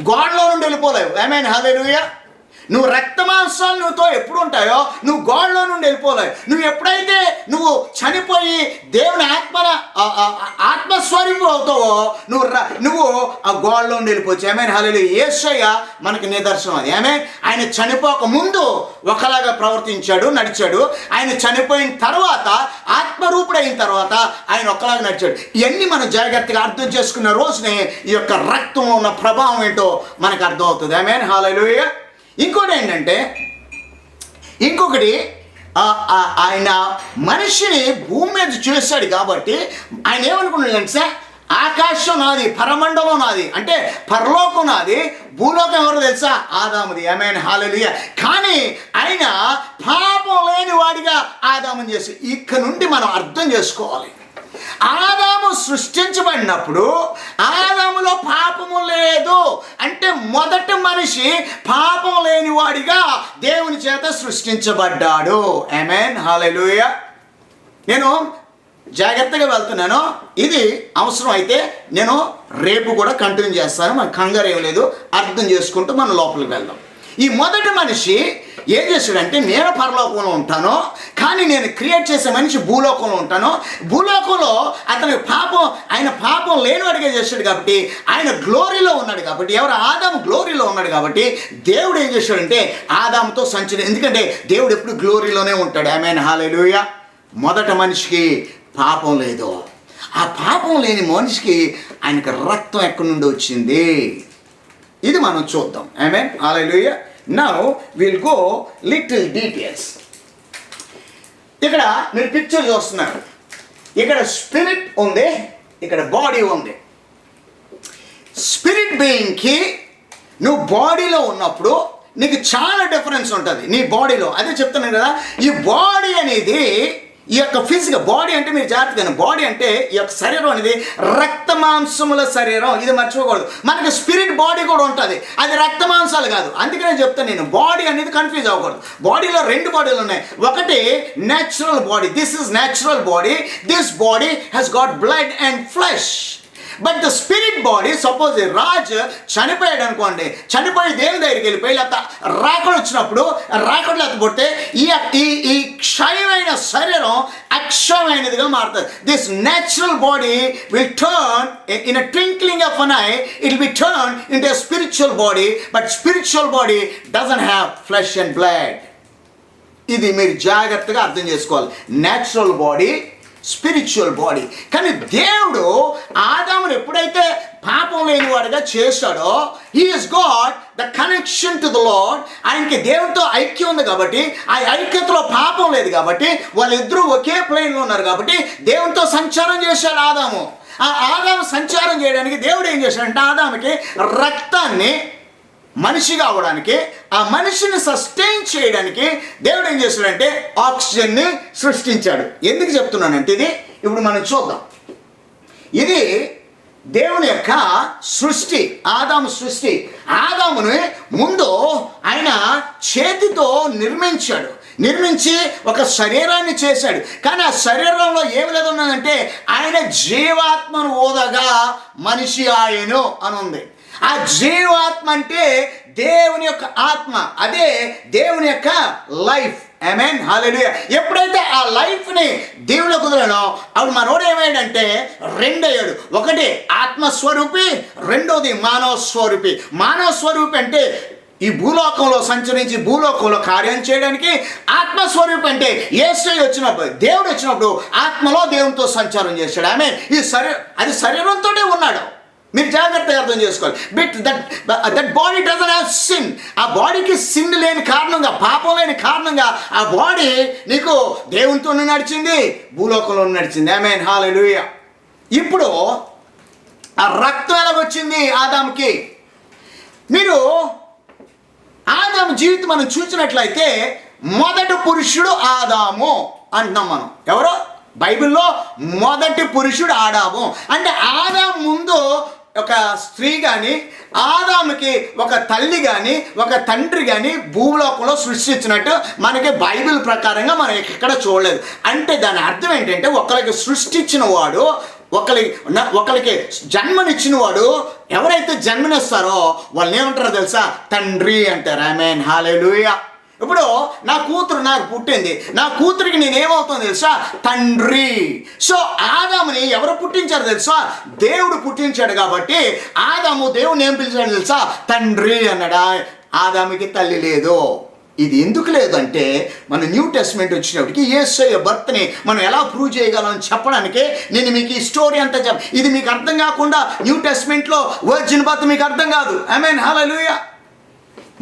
గోడలో నుండి వెళ్ళిపోలేవు. ఆమేన్, హల్లెలూయా. నువ్వు రక్త మాంసాలతో ఎప్పుడు ఉంటాయో నువ్వు గోడలో నుండి వెళ్ళిపోలేవు. నువ్వు ఎప్పుడైతే నువ్వు చనిపోయి దేవుని ఆత్మస్వరూపం అవుతావో నువ్వు ఆ గోడలో నుండి వెళ్ళిపోవచ్చు. ఆమేన్, హల్లెలూయా. యేసయ్య మనకి నిదర్శనం అది. ఆమేన్. ఆయన చనిపోక ముందు ఒకలాగా ప్రవర్తించాడు, నడిచాడు. ఆయన చనిపోయిన తర్వాత ఆత్మరూపుడైన తర్వాత ఆయన ఒకలాగా నడిచాడు. ఇవన్నీ మనం జాగ్రత్తగా అర్థం చేసుకున్న రోజునే ఈ యొక్క రక్తంలో ఉన్న ప్రభావం ఏంటో మనకు అర్థం అవుతుంది. ఆమేన్, హల్లెలూయా. ఇంకొకటి ఆయన మనిషిని భూమి మీద చేశాడు కాబట్టి ఆయన ఏమనుకున్నాడంటే సార్, ఆకాశం నాది, పరమండలం నాది, అంటే పరలోకం నాది, భూలోకం ఎవరు తెలుసా? ఆదాముది. ఆమేన్, హల్లెలూయా. కానీ ఆయన పాపం లేని వాడిగా ఆదాముని చేసి, ఇక్కడ నుండి మనం అర్థం చేసుకోవాలి. ఆదాము సృష్టించబడినప్పుడు ఆదాములో పాపము లేదు, అంటే మొదటి మనిషి పాపం లేని వాడిగా దేవుని చేత సృష్టించబడ్డాడు. ఆమేన్, హల్లెలూయా. నేను జాగ్రత్తగా వెళ్తున్నాను. ఇది అవసరం అయితే నేను రేపు కూడా కంటిన్యూ చేస్తాను. మన కంగారు ఏం లేదు, అర్థం చేసుకుంటూ మనం లోపలికి వెళ్దాం. ఈ మొదటి మనిషి ఏం చేశాడంటే, నేను పరలోకంలో ఉంటాను, కానీ నేను క్రియేట్ చేసే మనిషి భూలోకంలో ఉంటాను. భూలోకంలో అతని ఆయన పాపం లేనివాడిగా చేశాడు కాబట్టి, ఆయన గ్లోరీలో ఉన్నాడు కాబట్టి, ఎవరు? ఆదాము గ్లోరీలో ఉన్నాడు కాబట్టి దేవుడు ఏం చేశాడంటే ఆదాముతో ఎందుకంటే దేవుడు ఎప్పుడు గ్లోరీలోనే ఉంటాడు. ఆమేన్, హల్లెలూయా. మొదట మనిషికి పాపం లేదు. ఆ పాపం లేని మనిషికి ఆయనకు రక్తం ఎక్కడి నుండి వచ్చింది, ఇది మనం చూద్దాం. ఆమేన్, హల్లెలూయా. Now will go little details. ఇక్కడ మీరు పిక్చర్ చూస్తున్నారు. ఇక్కడ స్పిరిట్ ఉంది, ఇక్కడ బాడీ ఉంది. స్పిరిట్ బీయింగ్కి నువ్వు బాడీలో ఉన్నప్పుడు నీకు చాలా డిఫరెన్స్ ఉంటుంది నీ బాడీలో. అదే చెప్తున్నాను కదా, ఈ బాడీ అనేది ఈ యొక్క ఫిజికల్ బాడీ అంటే మీరు జాగ్రత్తగా, బాడీ అంటే ఈ యొక్క శరీరం అనేది రక్త మాంసముల శరీరం, ఇది మర్చిపోకూడదు. మనకి స్పిరిట్ బాడీ కూడా ఉంటుంది, అది రక్త మాంసాలు కాదు. అందుకనే చెప్తాను నేను, బాడీ అనేది కన్ఫ్యూజ్ అవ్వకూడదు. బాడీలో రెండు బాడీలు ఉన్నాయి. ఒకటి natural body, this is natural body, this body has got blood and flesh. But the spirit body, suppose Raju చనిపోయాడు అనుకోండి, చనిపోయి దేవుని దగ్గరికి వెళ్ళిపోయి లేకపోతే రాకడ వచ్చినప్పుడు రాకడలు ఎత్తబడితే ఈ క్షయమైన శరీరం అక్షయమైనదిగా మారుతుంది. This natural body will turn in a twinkling of an I, it will be turn in to spiritual body. But spiritual body doesn't have flesh and blood. ఇది మీరు జాగ్రత్తగా అర్థం చేసుకోవాలి. Natural body, spiritual body. కానీ దేవుడు ఆదామును ఎప్పుడైతే పాపం లేనివాడుగా చేశాడో, he is got the connection to the lord. ఆయనకి దేవుడితో ఐక్యం ఉంది కాబట్టి, ఆ ఐక్యతలో పాపం లేదు కాబట్టి, వాళ్ళిద్దరూ ఒకే ప్లేన్లో ఉన్నారు కాబట్టి దేవునితో సంచారం చేశాడు ఆదాము. ఆ ఆదాము సంచారం చేయడానికి దేవుడు ఏం చేశాడంటే ఆదాముకి రక్తాన్ని, మనిషిగా అవడానికి, ఆ మనిషిని సస్టైన్ చేయడానికి దేవుడు ఏం చేశాడంటే ఆక్సిజన్ని సృష్టించాడు. ఎందుకు చెప్తున్నానంటే ఇది ఇప్పుడు మనం చూద్దాం. ఇది దేవుని యొక్క సృష్టి, ఆదాము సృష్టి. ఆదాముని ముందు ఆయన చేతితో నిర్మించి ఒక శరీరాన్ని చేశాడు. కానీ ఆ శరీరంలో ఏమి లేదు ఉన్నదంటే ఆయన జీవాత్మను ఊదగా మనిషి ఆయను అని ఉంది. ఆ జీవాత్మ అంటే దేవుని యొక్క ఆత్మ, అదే దేవుని యొక్క లైఫ్. ఆమేన్, హల్లెలూయా. ఎప్పుడైతే ఆ లైఫ్ని దేవుని కుదరనో అప్పుడు మనోడు ఏమయ్యాడంటే రెండయ్యాడు. ఒకటి ఆత్మస్వరూపి, రెండోది మానవ స్వరూపి. మానవ స్వరూపి అంటే ఈ భూలోకంలో సంచరించి భూలోకంలో కార్యం చేయడానికి. ఆత్మస్వరూపి అంటే యేసయ్య వచ్చినప్పుడు, దేవుడు వచ్చినప్పుడు ఆత్మలో దేవునితో సంచారం చేశాడు. ఆమేన్. అది శరీరంతోనే ఉన్నాడు. మీరు జాగ్రత్తగా అర్థం చేసుకోవాలి. But that body doesn't have sin. ఆ బాడీకి సిన్ లేని కారణంగా, పాపం లేని కారణంగా ఆ బాడీ నీకు దేవునితోనే నడిచింది, భూలోకంలో నడిచింది. ఆమేన్, హల్లెలూయా. ఇప్పుడు ఆ రక్తం ఎలాగొచ్చింది ఆదాముకి? మీరు ఆదాము జీవితం మనం చూసినట్లయితే మొదటి పురుషుడు ఆదాము అంటున్నాం మనం. ఎవరో బైబిల్లో మొదటి పురుషుడు ఆదాము అంటే ఆదాము ముందు ఒక స్త్రీ కానీ, ఆదాముకి ఒక తల్లి కానీ, ఒక తండ్రి కానీ భూలోకంలో సృష్టించినట్టు మనకి బైబిల్ ప్రకారంగా మనం ఎక్కడ చూడలేదు. అంటే దాని అర్థం ఏంటంటే ఒకరికి సృష్టించిన వాడు, ఒకరికి జన్మనిచ్చిన వాడు, ఎవరైతే జన్మనిస్తారో వాళ్ళని ఏమంటారో తెలుసా? తండ్రి అంటారు. ఆమేన్, హల్లెలూయా. ఇప్పుడు నా కూతురు నాకు పుట్టింది, నా కూతురికి నేనేమవుతుందో తెలుసా? తండ్రి. సో ఆదాముని ఎవరు పుట్టించారు తెలుసా? దేవుడు పుట్టించాడు. కాబట్టి ఆదాము దేవుని ఏం పిలిచాడు తెలుసా? తండ్రి అన్నాడా. ఆదాముకి తల్లి లేదు. ఇది ఎందుకు లేదంటే మన న్యూ టెస్ట్మెంట్ వచ్చినప్పటికి యేసయ్య బర్త్ని మనం ఎలా ప్రూవ్ చేయగలం చెప్పడానికి నేను మీకు ఈ స్టోరీ అంతా ఇది మీకు అర్థం కాకుండా న్యూ టెస్ట్మెంట్లో వర్జిన్ బర్త్ మీకు అర్థం కాదు. ఆమేన్, హల్లెలూయా.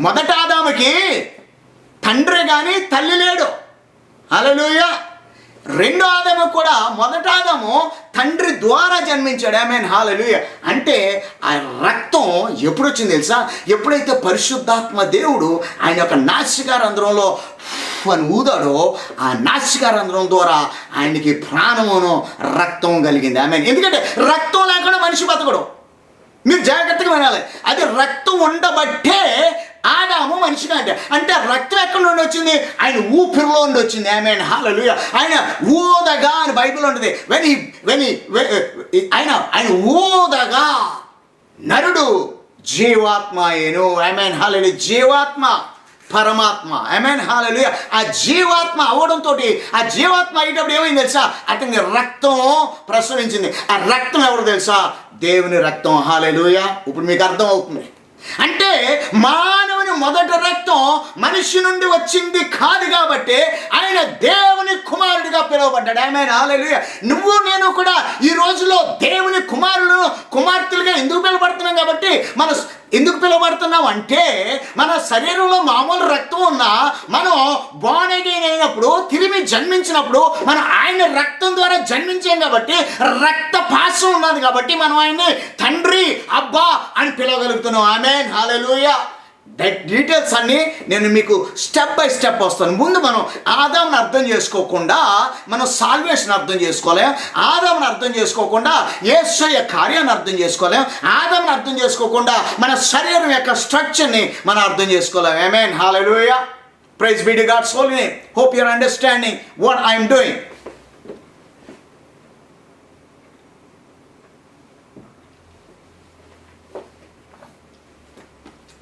మొదట ఆదాముకి తండ్రి కానీ తల్లి లేడు. హల్లెలూయా. రెండో ఆదాము కూడా మొదట ఆదాము తండ్రి ద్వారా జన్మించాడు. ఆమేన్, హల్లెలూయా. అంటే ఆ రక్తం ఎప్పుడు వచ్చింది తెలుసా? ఎప్పుడైతే పరిశుద్ధాత్మ దేవుడు ఆయన యొక్క నాసికారంధ్రంలో అని ఊదాడో ఆ నాసికారంధ్రం ద్వారా ఆయనకి ప్రాణమును రక్తం కలిగింది. ఆమేన్. ఎందుకంటే రక్తం లేకుండా మనిషి బతకడు. మీరు జాగ్రత్తగా వినాలి. అది రక్తం ఉండబట్టే ఆదాము మనిషిగా అంటే రక్తం ఎక్కడ నుండి వచ్చింది? ఆయన ఊపిరిలో నుండి వచ్చింది. ఆమేన్, హల్లెలూయా. ఆయన ఊదగా అని బైబిల్ ఉంటుంది. ఆయన ఊదగా నరుడు జీవాత్మ అయ్యెను. ఆమేన్, హల్లెలూయా. జీవాత్మ పరమాత్మ. ఆమేన్, హల్లెలూయా. ఆ జీవాత్మ అవడంతో ఆ జీవాత్మ అయ్యేటప్పుడు ఏమైంది తెలుసా? అతనికి రక్తం ప్రసరించింది. ఆ రక్తం ఎవరు తెలుసా? దేవుని రక్తం. హల్లెలూయా. ఇప్పుడు మీకు అర్థం అవుతుంది. అంటే మానవుని మొదటి రక్తం మనిషి నుండి వచ్చింది కాదు కాబట్టి ఆయన దేవుని కుమారుడిగా పిలువబడ్డాడు. ఆమేన్, హల్లెలూయా. నువ్వు నేను కూడా ఈ రోజులో దేవుని కుమార్తెలుగా ఎందుకు పిలువబడుతున్నాం? కాబట్టి ఎందుకు పిలువబడుతున్నాం అంటే మన శరీరంలో మామూలు రక్తం ఉన్నా మనం బోర్న్ అగైన్ అయినప్పుడు, తిరిగి జన్మించినప్పుడు మనం ఆయన రక్తం ద్వారా జన్మించాం కాబట్టి రక్త పాశం ఉన్నది కాబట్టి మనం ఆయన్ని తండ్రి, అబ్బా అని పిలవగలుగుతున్నాం. ఆమేన్, హల్లెలూయా. డీటెయిల్స్ అన్నీ నేను మీకు స్టెప్ బై స్టెప్ వస్తాను. ముందు మనం ఆదామును అర్థం చేసుకోకుండా మనం సాల్వేషన్ అర్థం చేసుకోలేం. ఆదామును అర్థం చేసుకోకుండా యేసయ్య కార్యాన్ని అర్థం చేసుకోలేం. ఆదామును అర్థం చేసుకోకుండా మన శరీరం యొక్క స్ట్రక్చర్ని మనం అర్థం చేసుకోలేం. ఆమేన్, హల్లెలూయా. Praise be to God's holy name. Hope you are understanding what I am doing.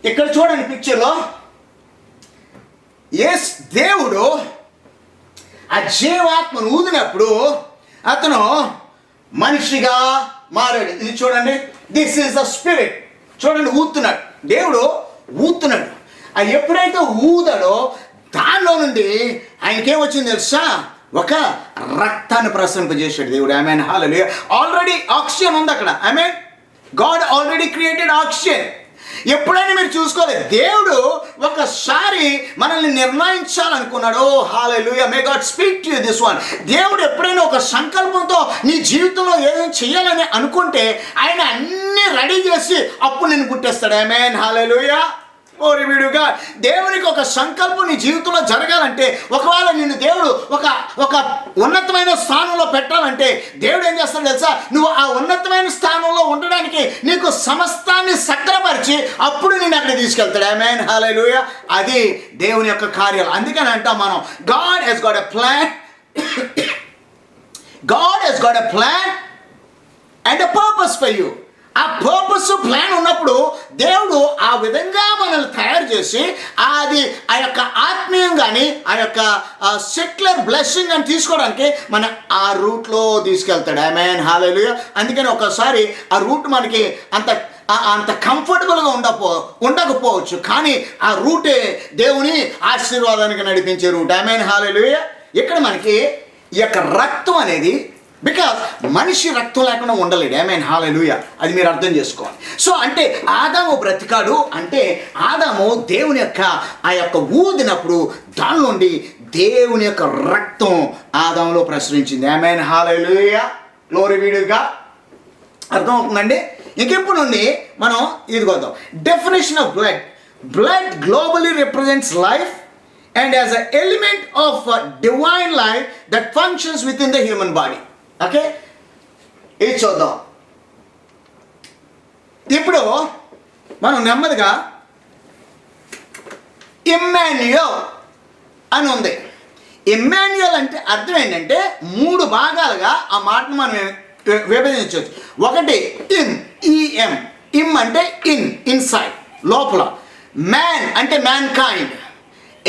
ఇక్కడ చూడండి పిక్చర్లో దేవుడు ఆ జీవాత్మను ఊదినప్పుడు అతను మనిషిగా మారాడు. ఇది చూడండి, దిస్ ఈజ్ ద స్పిరిట్. చూడండి, ఊతున్నాడు. దేవుడు ఊతున్నాడు. అది ఎప్పుడైతే ఊదాడో దానిలో నుండి ఆయనకేమొచ్చింది తెలుసా? ఒక రక్తాన్ని ప్రసరింపజేశాడు దేవుడు. ఆమేన్, హల్లెలూయా. ఆల్రెడీ ఆక్సిజన్ ఉంది అక్కడ. ఆమేన్. God already created oxygen. ఎప్పుడైనా మీరు చూసుకోలేదు, దేవుడు ఒకసారి మనల్ని నిర్ణయించాలనుకున్నాడు. హల్లెలూయా. May God speak to you this one. దేవుడు ఎప్పుడైనా ఒక సంకల్పంతో నీ జీవితంలో ఏదైనా చేయాలని అనుకుంటే ఆయన అన్ని రెడీ చేసి అప్పుడు నేను పుట్టేస్తాడు. ఆమేన్, హల్లెలూయా. ఓరివిడుగా దేవునికి ఒక సంకల్పం నీ జీవితంలో జరగాలంటే, ఒకవేళ నిన్ను దేవుడు ఒక ఉన్నతమైన స్థానంలో పెట్టాలంటే దేవుడు ఏం చేస్తాడు తెలుసా? నువ్వు ఆ ఉన్నతమైన స్థానంలో ఉండడానికి నీకు సమస్తాన్ని సక్రపరిచి అప్పుడు నేను అక్కడ తీసుకెళ్తాడు. ఆమేన్, హల్లెలూయా. అది దేవుని యొక్క కార్యాలు. అందుకని అంటాం మనం God he's got a plan. God he's got a plan and a purpose for you. ఆ పర్పస్ ప్లాన్ ఉన్నప్పుడు దేవుడు ఆ విధంగా మనల్ని తయారు చేసి అది ఆ యొక్క ఆత్మీయం కానీ ఆ యొక్క సెక్యులర్ బ్లెస్సింగ్ అని తీసుకోవడానికి మన ఆ రూట్లో తీసుకెళ్తాడు. ఆమేన్, హల్లెలూయా. అందుకని ఒకసారి ఆ రూట్ మనకి అంత కంఫర్టబుల్గా ఉండకపోవచ్చు, కానీ ఆ రూటే దేవుని ఆశీర్వాదానికి నడిపించే రూట్. ఆమేన్, హల్లెలూయా. ఇక్కడ మనకి ఈ యొక్క రక్తం అనేది బికాజ్ మనిషి రక్తం లేకుండా ఉండలేడు. ఆమేన్, హల్లెలూయా. అది మీరు అర్థం చేసుకోవాలి. సో అంటే ఆదాము బ్రతికాడు అంటే ఆదాము దేవుని యొక్క ఆ యొక్క ఊదినప్పుడు దాని నుండి దేవుని యొక్క రక్తం ఆదాములో ప్రసరించింది. ఆమేన్, హల్లెలూయా. Glory be to God. అర్థమవుతుందండి? ఇంకెప్పుడు నుండి మనం ఇది కొద్దాం. Definition of blood. Blood globally represents life and as an element of divine life that functions within the human body. Okay? ఇది చూద్దాం. ఇప్పుడు మనం నెమ్మదిగా ఇమ్మాన్యుయల్ అని ఉంది. ఇమ్మాన్యుయల్ అంటే అర్థం ఏంటంటే 3 భాగాలుగా ఆ మాటను మనం విభజించవచ్చు. ఒకటి ఈఎం, ఇమ్ అంటే ఇన్సైడ్, లోపల. మ్యాన్ అంటే మ్యాన్ కైండ్.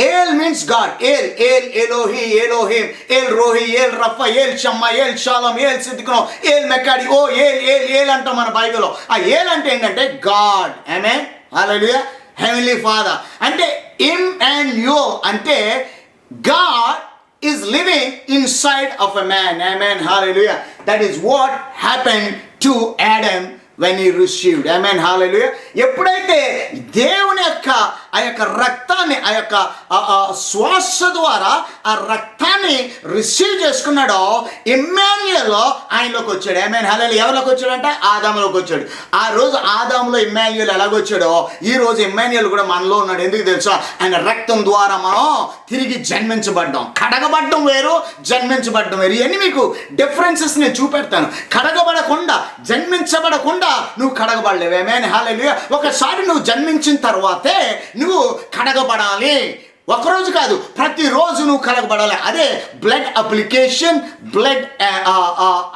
ఏల్ మీన్స్ గాడ్. ఏల్ ఎలోహి, ఎలోహిం, ఏల్ రోహి, ఏల్ రఫా, ఏల్ షమ్మా, ఏల్ షాలం, ఏల్ సిద్దికునం, ఏల్ మెక్కాడి. ఓ ఏల్ అంటాం మన బైబిల్లో. ఆ ఏల్ అంటే ఏంటంటే గాడ్. ఆమేన్, హల్లెలూయా. హెవెన్లీ ఫాదర్ అంటే ఇమ్మాన్యుయల్ అంటే God is living inside of a man. Amen. Hallelujah. That is what happened to Adam when he received. Amen. Hallelujah. ఎప్పుడైతే దేవుని యొక్క ఆ యొక్క రక్తాన్ని, ఆ యొక్క శ్వాస ద్వారా ఆ రక్తాన్ని రిసీవ్ చేసుకున్నాడో ఇమ్మాన్యుయల్ ఆయనలోకి వచ్చాడు. ఆమేన్. హల్లెలూయా. ఎవరిలోకి వచ్చాడంటే ఆదాములోకి వచ్చాడు. ఆ రోజు ఆదాములో ఇమ్మాన్యుయల్ ఎలాగొచ్చాడో ఈ రోజు ఇమ్మాన్యుయల్ కూడా మనలో ఉన్నాడు. ఎందుకు తెలుసా? ఆయన రక్తం ద్వారా మనం తిరిగి జన్మించబడ్డాం. కడగబడ్డం వేరు, జన్మించబడ్డం వేరు. ఇవన్నీ మీకు డిఫరెన్సెస్ నేను చూపెడతాను. కడగబడకుండా, జన్మించబడకుండా నువ్వు కడగబడలేవు. ఆమేన్. హల్లెలూయా. ఒకసారి నువ్వు జన్మించిన తర్వాతే నువ్వు కడగబడాలి. ఒకరోజు కాదు, ప్రతిరోజు నువ్వు కడగబడాలి. అదే బ్లడ్ అప్లికేషన్, బ్లడ్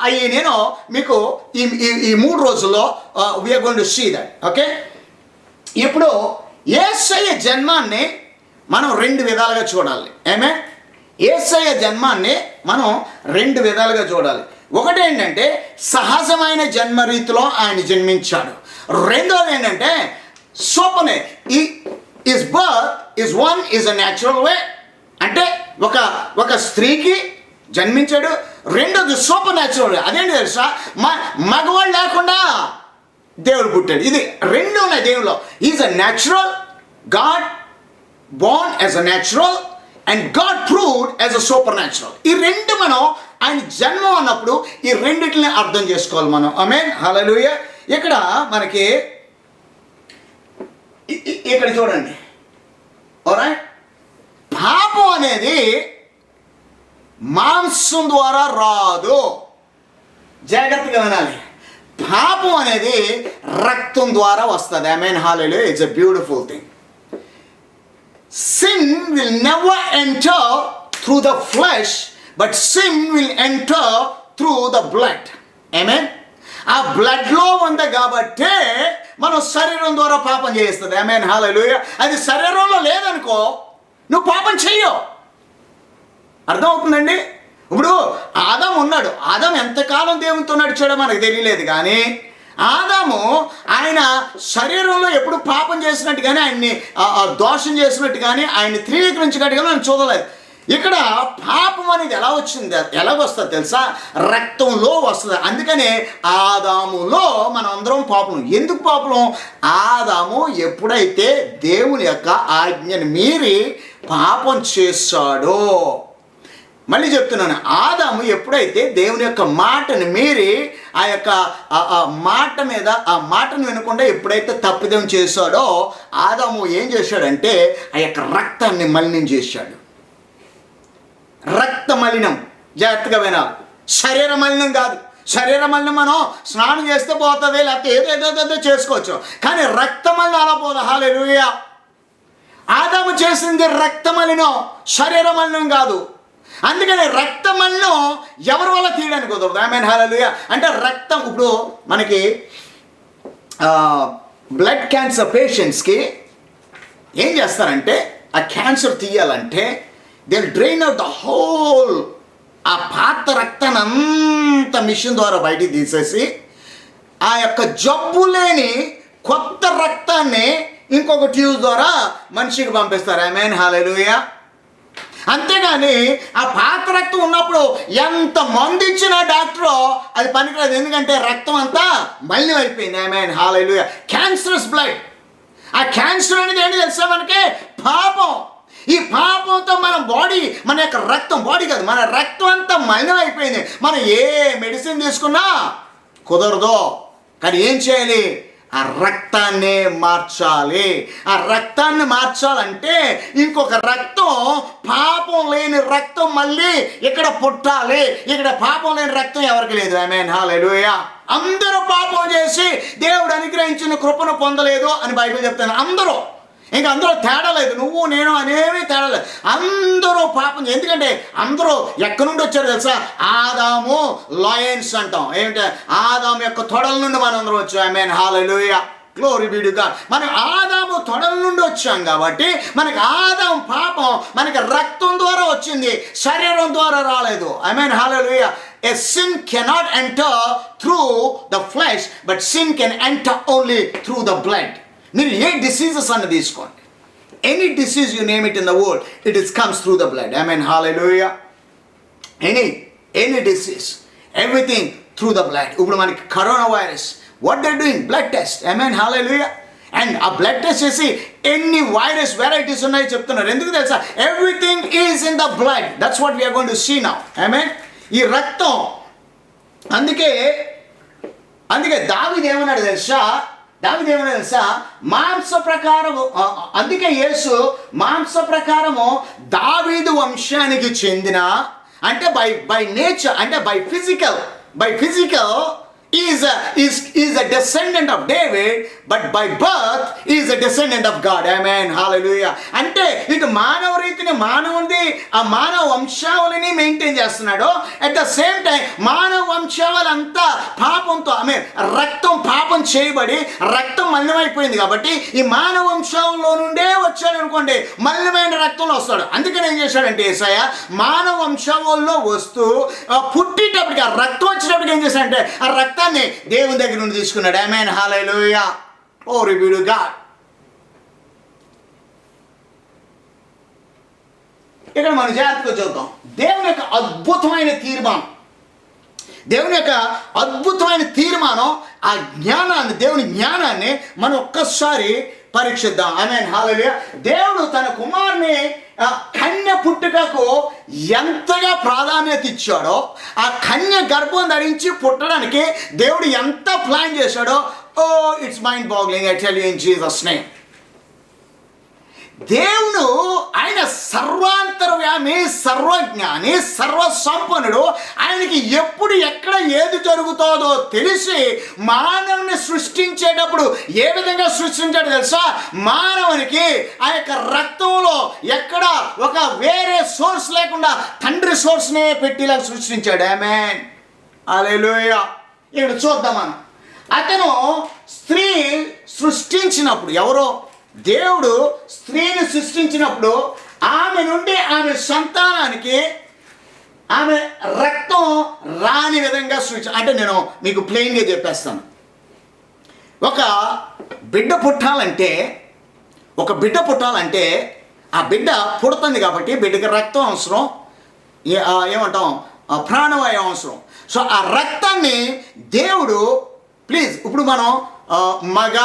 అయ్యి నేను మీకు ఈ 3 రోజుల్లో we are going to see that. Okay, ఇప్పుడు యేసయ్య జన్మాన్ని మనం 2 విధాలుగా చూడాలి. ఆమేన్. యేసయ్య జన్మాన్ని మనం 2 విధాలుగా చూడాలి. ఒకటి ఏంటంటే సహజమైన జన్మ రీతిలో ఆయన జన్మించాడు. రెండోది ఏంటంటే సోపనే his birth is a natural way. అంటే ఒక స్త్రీకి జన్మించాడు. రెండోది సూపర్ న్యాచురల్ వే. అదేంటి తెలుసా? మగవాళ్ళు లేకుండా దేవుడు పుట్టాడు. ఇది 2 ఉన్నాయి దేవుల్లో. Is a natural God, born as a natural, and God proved as a supernatural. ఈ 2 మనం ఆయన జన్మ అన్నప్పుడు ఈ రెండిటిని అర్థం చేసుకోవాలి మనం. ఆమేన్. హల్లెలూయా. ఇక్కడ మనకి ఇక్కడ చూడండి. ఆల్రైట్, పాపం అనేది మాంసం ద్వారా రాదు. జాగ్రత్తగా వినాలి. పాపం అనేది రక్తం ద్వారా వస్తుంది. ఆమేన్. హల్లెలూయా. It's a beautiful thing. Sin will never enter through the flesh, but sin will enter through the blood. Amen. ఆ బ్లడ్లో ఉంది కాబట్టి మనం శరీరం ద్వారా పాపం చేస్తుంది. ఆమేన్. హల్లెలూయా. అది శరీరంలో లేదనుకో నువ్వు పాపం చెయ్యవు. అర్థమవుతుందండి? ఇప్పుడు ఆదాము ఉన్నాడు. ఆదాము ఎంతకాలం దేవునితో నడిచాడో మనకు తెలియలేదు. కానీ ఆదాము ఆయన శరీరంలో ఎప్పుడు పాపం చేసినట్టు కానీ, ఆయన్ని దోషం చేసినట్టు కానీ, ఆయన్ని ధృవీకరించినట్టు కానీ మనం చూడలేదు. ఇక్కడ పాపం అనేది ఎలాగొస్తుంది తెలుసా? రక్తంలో వస్తుంది. అందుకనే ఆదాములో మనం అందరం పాపం. ఎందుకు పాపం? ఆదాము ఎప్పుడైతే దేవుని యొక్క ఆజ్ఞని మీరి పాపం చేశాడో, మళ్ళీ చెప్తున్నాను, ఆదాము ఎప్పుడైతే దేవుని యొక్క మాటను మీరి ఆ యొక్క మాట మీద ఆ మాటను వినకుండా ఎప్పుడైతే తప్పిదం చేశాడో ఆదాము ఏం చేశాడంటే ఆ యొక్క రక్తాన్ని మలినం చేశాడు. రక్త మలినం. జాగ్రత్తగా వినాలి. శరీర మలినం కాదు. శరీర మలినం మనం స్నానం చేస్తే పోతుంది, లేకపోతే ఏదేదో చేసుకోవచ్చు. కానీ రక్త మలినం అలా పోదు. హల్లెలూయా. ఆదాము చేసింది రక్త మలినం, శరీర మలినం కాదు. అందుకని రక్త మలినం ఎవరి వల్ల తీయడానికి కుదరదు. ఆమేన్. హల్లెలూయా. అంటే రక్తం ఇప్పుడు మనకి బ్లడ్ క్యాన్సర్ పేషెంట్స్కి ఏం చేస్తారంటే ఆ క్యాన్సర్ తీయాలంటే they drain out the whole, ఆ పాత రక్తాన్ని అంత మిషన్ ద్వారా బయటికి తీసేసి ఆ యొక్క జబ్బు లేని కొత్త రక్తాన్ని ఇంకొక ట్యూబ్ ద్వారా మనిషికి పంపిస్తారు. ఆమేన్. హల్లెలూయా. అంతేగాని ఆ పాత రక్తం ఉన్నప్పుడు ఎంత మందు ఇచ్చినా డాక్టరు అది పనికిరాదు. ఎందుకంటే రక్తం అంతా మలినం అయిపోయింది. ఆమేన్. హల్లెలూయా. Cancerous blood. ఆ క్యాన్సర్ అనేది ఏంటి తెలుసా? మనకి పాపం. ఈ పాపంతో మన బాడీ, మన యొక్క రక్తం, బాడీ కాదు, మన రక్తం అంతా మలినం అయిపోయింది. మనం ఏ మెడిసిన్ తీసుకున్నా కుదరదు. కానీ ఏం చేయాలి? ఆ రక్తాన్ని మార్చాలి. ఆ రక్తాన్ని మార్చాలంటే ఇంకొక రక్తం, పాపం లేని రక్తం మళ్ళీ ఇక్కడ పుట్టాలి. ఇక్కడ పాపం లేని రక్తం ఎవరికి లేదు. ఆమేన్, హల్లెలూయా. అందరూ పాపం చేసి దేవుడు అనుగ్రహించిన కృపను పొందలేదు అని బైబిల్ చెప్తాను. అందరూ, ఇంకా అందరూ తేడా లేదు. నువ్వు నేను అనేవి తేడా లేదు. అందరూ పాపం. ఎందుకంటే అందరూ ఎక్కడి నుండి వచ్చారు తెలుసా? ఆదాము లయన్స్ అంటాం. ఏమిటంటే ఆదాము యొక్క తొడల నుండి మనం అందరం వచ్చాం. ఆమేన్, హల్లెలూయా, గ్లోరీ బి టు గాడ్. మనం ఆదాము తొడల నుండి వచ్చాం కాబట్టి మనకి ఆదాము పాపం మనకి రక్తం ద్వారా వచ్చింది, శరీరం ద్వారా రాలేదు. ఆమేన్, హల్లెలూయా. A sin cannot enter through the flesh, but sin can enter only through the blood. మీరు ఏ డిసీజెస్ అన్న తీసుకోండి, any disease you name it in the world, it is comes through the blood. ఆమేన్, హల్లెలూయా. Any disease, everything through the blood. ఇప్పుడు మనకి corona virus, what they doing? Blood test. ఆమేన్, హల్లెలూయా. And ఆ బ్లడ్ టెస్ట్ చేసి ఎన్ని వైరస్ వెరైటీస్ ఉన్నాయో చెప్తున్నారు. ఎందుకు తెలుసా? Everything is in the blood. That's what we are going to see now. ఆమేన్. ఈ రక్తం, అందుకే దావీదు ఏమన్నాడు తెలుసా? మాంస ప్రకారము, అందుకే యేసు మాంస ప్రకారము దావీదు వంశానికి చెందిన, అంటే బై నేచర్, అంటే by physical is a descendant of David, but by birth he is a descendant of God. Amen, hallelujah. అంటే ఇటు మానవ రీతిని, మానవుడి ఆ మానవ వంశావళిని మెయింటైన్ చేస్తున్నాడు. అట్ ద సేమ్ టైం మానవ వంశావళంతా పాపంతో, రక్తం పాపం చేయబడి రక్తం మలినమైపోయింది కాబట్టి ఈ మానవ వంశావళిలో నుండే వచ్చాడు అనుకోండి, మలినమైన రక్తంలో వస్తాడు. అందుకని ఏం చేశాడంటే యేసయ్య మానవ వంశావళిలో వస్తూ పుట్టేటప్పటికి, ఆ రక్తం వచ్చేటప్పటికి ఏం చేశాడంటే ఆ రక్తం దేవుని దగ్గర నుండి తీసుకున్నాడు. ఆమేన్, హల్లెలూయా, గ్లోరీ బి టు గాడ్. ఇక్కడ మనం జాగ్రత్తగా చూద్దాం. దేవుని యొక్క అద్భుతమైన తీర్మానం, ఆ జ్ఞానాన్ని, దేవుని జ్ఞానాన్ని మనం ఒక్కసారి పరీక్షిద్దాం. ఆమేన్, హల్లెలూయా. దేవుడు తన కుమారుని కన్య పుట్టుకకు ఎంతగా ప్రాధాన్యత ఇచ్చాడో, ఆ కన్య గర్భం ధరించి పుట్టడానికి దేవుడు ఎంత ప్లాన్ చేశాడో, oh it's mind boggling. I tell you in Jesus name. దేవుడు ఆయన సర్వాంతర్యామి, సర్వజ్ఞాని, సర్వసంపన్నుడు. ఆయనకి ఎప్పుడు ఎక్కడ ఏది జరుగుతుందో తెలిసి మానవుని సృష్టించేటప్పుడు ఏ విధంగా సృష్టించాడు తెలుసా? మానవునికి ఆ యొక్క రక్తంలో ఎక్కడ ఒక వేరే సోర్స్ లేకుండా తండ్రి సోర్స్నే పెట్టేలా సృష్టించాడు. ఆమేన్, హల్లెలూయా. ఇక్కడ చూద్దాం మనం. అతను స్త్రీ సృష్టించినప్పుడు, ఎవరో దేవుడు స్త్రీని సృష్టించినప్పుడు ఆమె నుండి ఆమె సంతానానికి ఆమె రక్తం రాని విధంగా అంటే నేను మీకు ప్లెయిన్గా చెప్పేస్తాను. ఒక బిడ్డ పుట్టాలంటే ఆ బిడ్డ పుడుతుంది కాబట్టి బిడ్డకి రక్తం అవసరం, ఏమంటాం, ప్రాణవాయువు అవసరం. సో ఆ రక్తాన్ని దేవుడు, ప్లీజ్ ఇప్పుడు మనం మగ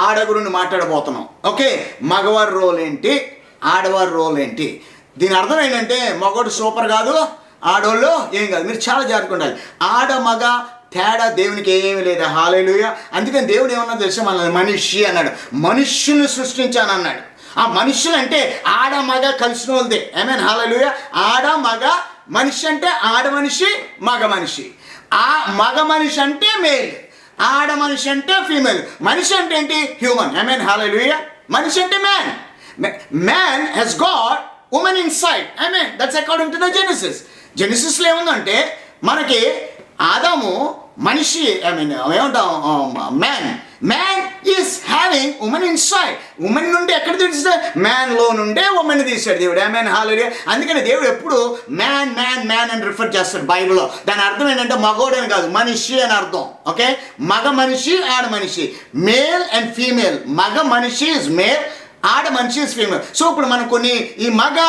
ఆడ గురించి మాట్లాడబోతున్నాం. ఓకే, మగవారి రోల్ ఏంటి, ఆడవారి రోల్ ఏంటి? దీని అర్థం ఏంటంటే మగవాడు సూపర్ కాదు, ఆడవాళ్ళు ఏం కాదు. మీరు చాలా జాగ్రత్తగా ఉండాలి. ఆడ మగ తేడా దేవునికి ఏమీ లేదు. హల్లెలూయా. అందుకని దేవుడు ఏమన్నా తెలుసా? మనల్ని మనిషి అన్నాడు, మనుష్యుని సృష్టించాను అన్నాడు. ఆ మనుషులు అంటే ఆడ మగ కలిసిన వాళ్ళదే. ఆమేన్, హల్లెలూయా. ఆడ మగ మనిషి అంటే ఆడ మనిషి, మగ మనిషి. ఆ మగ మనిషి అంటే మేల్, ఆడ మనిషి అంటే ఫీమేల్. మనిషి అంటే ఏంటి? హ్యూమన్. ఆమేన్, హల్లెలూయా. మనిషి అంటే man. Man he's got woman inside. ఆమేన్, దట్స్ అకార్డింగ్ టు ద జెనిసిస్లో ఏముందంటే మనకి ఆదాము మనిషి, ఏమంటాం, man is having woman inside. Woman నుండి ఎక్కడ తీస్తే మ్యాన్లో నుండే ఉమెన్ తీశాడు దేవుడు. ఆమేన్, హల్లెలూయా. అందుకని దేవుడు ఎప్పుడు మ్యాన్ అని రిఫర్ చేస్తాడు బైబిల్లో. దాని అర్థం ఏంటంటే మగోడు అని కాదు, మనిషి అని అర్థం. ఓకే, మగ మనిషి, ఆడ మనిషి, మేల్ అండ్ ఫీమేల్. మగ మనిషి ఇస్ మేల్, ఆడ మనిషి ఇస్ ఫీమేల్. సో ఇప్పుడు మనం కొన్ని ఈ మగ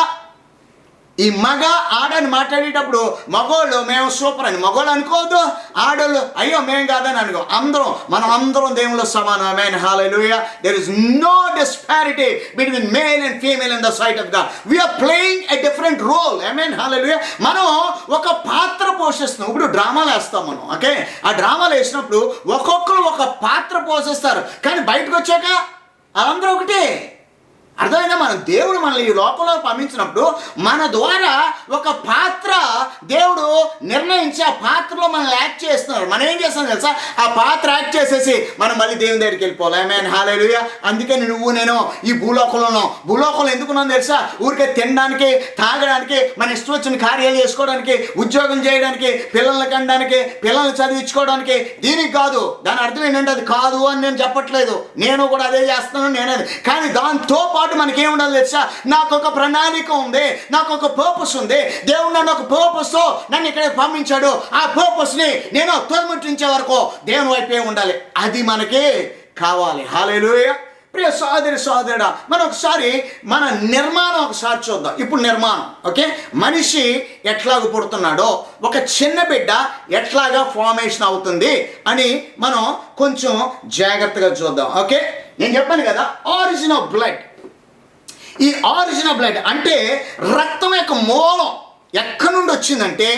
ఈ మగ ఆడని మాట్లాడేటప్పుడు మగోళ్ళు మేము సూపర్ అని మగోళ్ళు అనుకోవద్దు, ఆడోళ్ళు అయ్యో మేము కాదని అనుకో. మనం అందరం దేవుళ్ళు సమానం. ఆమేన్ హల్లెలూయా. There is no disparity between male and female in the sight of God. We are playing a different role. ఆమేన్ హల్లెలూయా. మనం ఒక పాత్ర పోషిస్తున్నాం. ఇప్పుడు డ్రామాలు వేస్తాం మనం, ఓకే? ఆ డ్రామాలు వేసినప్పుడు ఒక్కొక్కరు ఒక పాత్ర పోషిస్తారు, కానీ బయటకు వచ్చాక అందరూ ఒకటే. అర్థమైనా? మనం దేవుడు మనల్ని ఈ లోకంలో పంపించినప్పుడు మన ద్వారా ఒక పాత్ర దేవుడు నిర్ణయించి ఆ పాత్రలో మనం యాక్ట్ చేస్తున్నారు. మనం ఏం చేస్తాం తెలుసా? ఆ పాత్ర యాక్ట్ చేసేసి మనం మళ్ళీ దేవుని దగ్గరికి వెళ్ళిపోవాలి. ఆమేన్ హల్లెలూయా. అందుకే నేను ఈ భూలోకంలో ఎందుకున్నాను తెలుసా? ఊరికే తినడానికి, తాగడానికి, మన ఇష్టం వచ్చిన కార్యాలు చేసుకోవడానికి, ఉద్యోగం చేయడానికి, పిల్లల్ని కనడానికి, పిల్లల్ని చదివించుకోవడానికి, దీనికి కాదు. దాని అర్థం ఏంటంటే అది కాదు అని నేను చెప్పట్లేదు. నేను కూడా అదే చేస్తున్నాను, నేనేది. కానీ దాంతో మనకేముండాలి తెలుసా? నాకు ఒక ప్రణాళిక ఉంది, నాకు ఒక పర్పస్ ఉంది. దేవుడు నన్ను ఒక పర్పస్తో నన్ను ఇక్కడ పంపించాడు. ఆ పర్పస్ని నేను తొలగించే వరకు దేవుని వైపే ఉండాలి. అది మనకి కావాలి. హల్లెలూయా. ప్రియ సోదరుడా, మనం ఒకసారి మన నిర్మాణం ఒకసారి చూద్దాం. ఇప్పుడు నిర్మాణం, ఓకే? మనిషి ఎట్లాగ పుడుతున్నాడో, ఒక చిన్న బిడ్డ ఎట్లాగా ఫార్మేషన్ అవుతుంది అని మనం కొంచెం జాగ్రత్తగా చూద్దాం, ఓకే? నేను చెప్పాను కదా, ఆరిజిన్ ఆఫ్ బ్లడ్. ఈ ఆరిజిన్ ఆఫ్ బ్లడ్ అంటే రక్తం యొక్క మూలం ఎక్కడి నుండి వచ్చిందంటే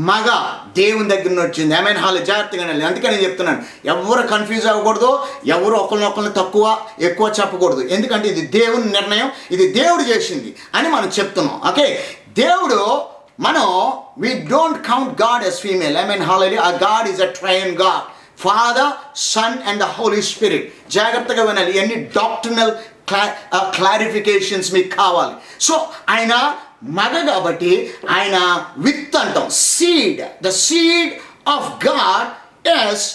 మగ దేవుని దగ్గర నుండి వచ్చింది. ఆమేన్ హల్లెలూయా. జాగ్రత్తగా వెళ్ళి. అందుకే నేను చెప్తున్నాను, ఎవరు కన్ఫ్యూజ్ అవ్వకూడదు, ఎవరు ఒకరినొకరిని తక్కువ ఎక్కువ చెప్పకూడదు. ఎందుకంటే ఇది దేవుని నిర్ణయం, ఇది దేవుడు చేసింది అని మనం చెప్తున్నాం, ఓకే? దేవుడు we don't count God as female. Amen hallelujah. Our God is a triune God, Father, Son and the Holy Spirit. జాగ్రత్తగా వినాలి. ఎన్ని డాక్ట్రినల్ క్లారిఫికేషన్స్ మీకు కావాలి. సో ఆయన మగ కాబట్టి ఆయన విత్ అంటాం, seed. The seed of God is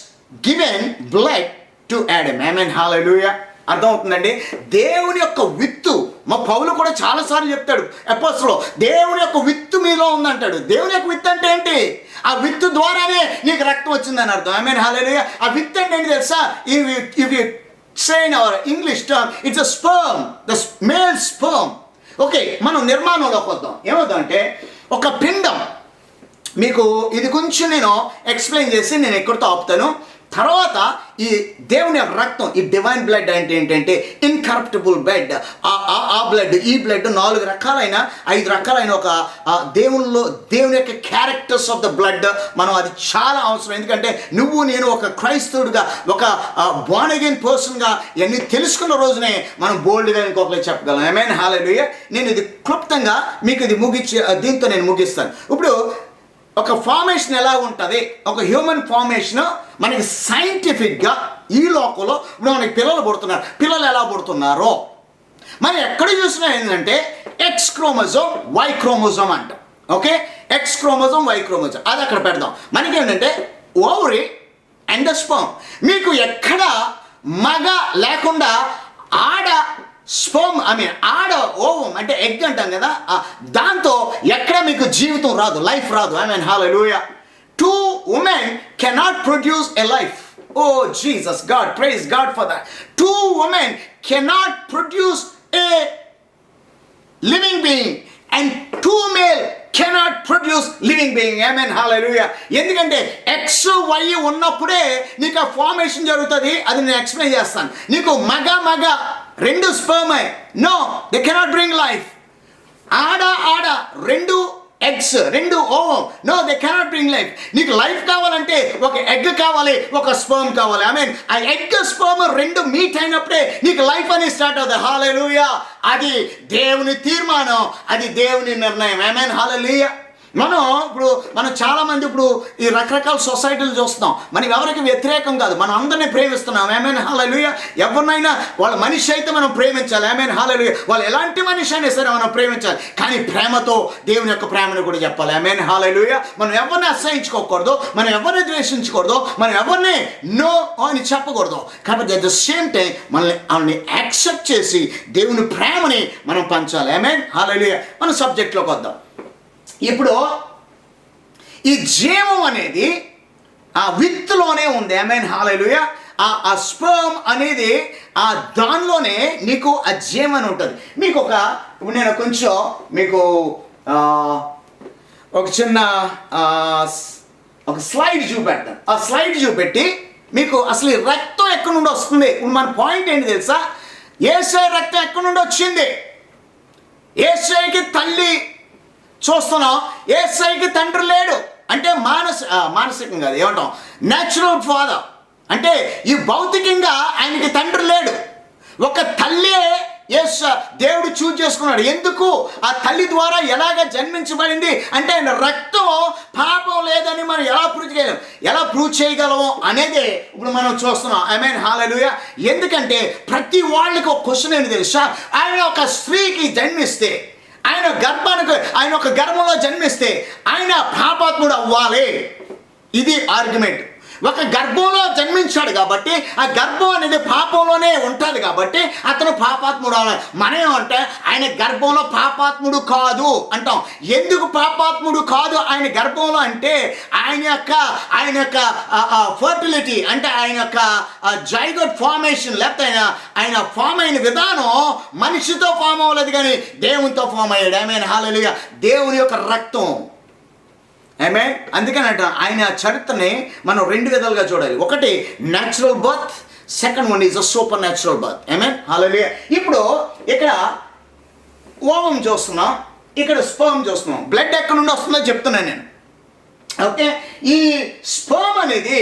given blood to Adam. ఆమేన్ హల్లెలూయా. అర్థమవుతుందండి? దేవుని యొక్క విత్తు, మా పౌలు కూడా చాలాసార్లు చెప్తాడు ఎపోస్తులో, దేవుని యొక్క విత్తు మీలో ఉందంటాడు. దేవుని యొక్క విత్తు అంటే ఏంటి? ఆ విత్తు ద్వారానే నీకు రక్తం వచ్చిందని అర్థం. ఆమేన్ హల్లెలూయా. ఆ విత్తు అంటే ఏంటి తెలుసా? If you say in our English term, it's a sperm, the male sperm. Okay, మనం నిర్మాణంలోకి వద్దాం. ఏమవుతుందంటే ఒక పిండం, మీకు ఇది కొంచెం నేను ఎక్స్ప్లెయిన్ చేసి నేను ఎక్కడితో ఆపుతాను. తర్వాత ఈ దేవుని యొక్క రక్తం, ఈ డివైన్ బ్లడ్ అంటే ఏంటంటే ఇన్కరప్టబుల్ బ్లడ్. ఆ బ్లడ్, ఈ బ్లడ్ 4 రకాలైన 5 రకాలైన ఒక దేవుని యొక్క క్యారెక్టర్స్ ఆఫ్ ద బ్లడ్. మనం అది చాలా అవసరం. ఎందుకంటే నేను ఒక క్రైస్తవుడిగా, ఒక బోర్న్ అగైన్ పర్సన్గా ఇవన్నీ తెలుసుకున్న రోజునే మనం బోల్డ్గా ఇంకొకరికి చెప్పగలం. ఆమేన్ హల్లెలూయా. నేను ఇది క్లుప్తంగా మీకు ఇది దీంతో నేను ముగిస్తాను. ఇప్పుడు ఒక ఫార్మేషన్ ఎలా ఉంటుంది, ఒక హ్యూమన్ ఫార్మేషన్ మనకి సైంటిఫిక్గా ఈ లోకంలో ఇప్పుడు మనకి పిల్లలు పుడుతున్నారు. పిల్లలు ఎలా పుడుతున్నారో మనం ఎక్కడ చూసినా ఏంటంటే ఎక్స్ క్రోమోజోమ్, వై క్రోమోజోమ్ అంట, okay? X chromosome, why chromosome, అది అక్కడ పెడదాం. మనకి ఏంటంటే ఓవరీ అండ్ ద స్పర్మ్. మీకు ఎక్కడ మగ లేకుండా ఆడ స్పర్మ్, ఆడ ఓవం అంటే ఎగ్ అంటాం కదా, దాంతో ఎక్కడ మీకు జీవితం రాదు, లైఫ్ రాదు. ఆమేన్ హల్లెలూయా. 2 women cannot produce a life. Oh Jesus, God, praise God for that. 2 women cannot produce a living being and 2 male cannot produce living being. Amen hallelujah. ఎందుకంటే ఎక్స్ వై ఉన్నప్పుడే నీకు ఆ ఫార్మేషన్ జరుగుతుంది. అది నేను ఎక్స్ప్లెయిన్ చేస్తాను. నీకు మగ 2 sperm, no they cannot bring life. ఆడ 2 eggs, 2 ovum, no they cannot bring life. నీకు లైఫ్ కావాలంటే ఒక ఎగ్ కావాలి, ఒక స్పర్మ్ కావాలి. ఆ ఎగ్ స్పర్మ్ 2 మీట్ అయినప్పుడే నీకు లైఫ్ అనేది స్టార్ట్ అవుతుంది. హల్లెలూయా. అది దేవుని తీర్మానం, అది దేవుని నిర్ణయం. ఆమేన్ హల్లెలూయా. మనం చాలామంది ఇప్పుడు ఈ రకరకాల సొసైటీలు చూస్తున్నాం. మనకి ఎవరికి వ్యతిరేకం కాదు, మనం అందరినీ ప్రేమిస్తున్నాం. ఆమేన్ హల్లెలూయా. ఎవరినైనా వాళ్ళ మనిషి అయితే మనం ప్రేమించాలి. ఆమేన్ హల్లెలూయా. వాళ్ళు ఎలాంటి మనిషి అయినా సరే మనం ప్రేమించాలి, కానీ ప్రేమతో దేవుని యొక్క ప్రేమను కూడా చెప్పాలి. ఆమేన్ హల్లెలూయా. మనం ఎవరిని అసహించుకోకూడదు, మనం ఎవరిని ద్వేషించకూడదు, మనం ఎవరిని నో అని చెప్పకూడదు. కాబట్టి అట్ ద సేమ్ టైం మనల్ని యాక్సెప్ట్ చేసి దేవుని ప్రేమని మనం పంచాలి. ఆమేన్ హల్లెలూయా. మన సబ్జెక్ట్లోకి వద్దాం. ఇప్పుడు ఈ జీవం అనేది ఆ విత్తులోనే ఉంది. ఆమేన్ హల్లెలూయా. ఆ స్పర్మ్ అనేది దానిలోనే నీకు ఆ జీవం అని ఉంటుంది. నేను కొంచెం మీకు ఒక చిన్న ఒక స్లైడ్ చూపెడతాను. ఆ స్లైడ్ చూపెట్టి మీకు అసలు ఈ రక్తం ఎక్కడి నుండి వస్తుంది. ఇప్పుడు మన పాయింట్ ఏంటి తెలుసా? యేసయ్య రక్తం ఎక్కడి నుండి వచ్చింది? యేసయ్యకి తల్లి చూస్తున్నాం, యేసయ్యకి తండ్రి లేడు. అంటే మానసికంగా కాదు, ఏమంటాం, న్యాచురల్ ఫాదర్. అంటే ఈ భౌతికంగా ఆయనకి తండ్రి లేడు. ఒక తల్లి దేవుడు చూజ్ చేసుకున్నాడు. ఎందుకు? ఆ తల్లి ద్వారా ఎలాగ జన్మించబడింది అంటే ఆయన రక్తం పాపం లేదని మనం ఎలా ప్రూవ్ చేయగలము అనేది ఇప్పుడు మనం చూస్తున్నాం. ఐ మీన్ హల్లెలూయా. ఎందుకంటే ప్రతి వాళ్ళకి ఒక క్వశ్చన్ ఏంటి తెలుసా? ఆయన ఒక స్త్రీకి జన్మిస్తే, ఆయన ఒక గర్భంలో జన్మిస్తే ఆయన పాపాత్ముడు అవ్వాలి. ఇది ఆర్గ్యుమెంట్. ఒక గర్భంలో జన్మించాడు కాబట్టి ఆ గర్భం అనేది పాపంలోనే ఉంటుంది కాబట్టి అతను పాపాత్ముడు అవ్వాలి. మనమేమంటే ఆయన గర్భంలో పాపాత్ముడు కాదు అంటాం. ఎందుకు పాపాత్ముడు కాదు ఆయన గర్భంలో అంటే ఆయన యొక్క ఫర్టిలిటీ, అంటే ఆయన యొక్క జైగోట్ ఫార్మేషన్, లేకపోతే ఆయన ఫామ్ అయిన విధానం మనిషితో ఫామ్ అవ్వలేదు కానీ దేవునితో ఫామ్ అయ్యాడు. ఐ మీన్ హల్లెలూయా. దేవుని యొక్క రక్తం. ఆమేన్. అందుకని అంట ఆయన చరిత్రని మనం రెండు విధాలుగా చూడాలి. ఒకటి natural birth, second one is a supernatural birth. ఆమేన్ హల్లెలూయా. ఇప్పుడు ఇక్కడ ఓవం చూస్తున్నాం, ఇక్కడ స్పర్మ్ చూస్తున్నాం. బ్లడ్ ఎక్కడ నుండి వస్తుందో చెప్తున్నాను నేను. ఓకే, ఈ స్పర్మ్ అనేది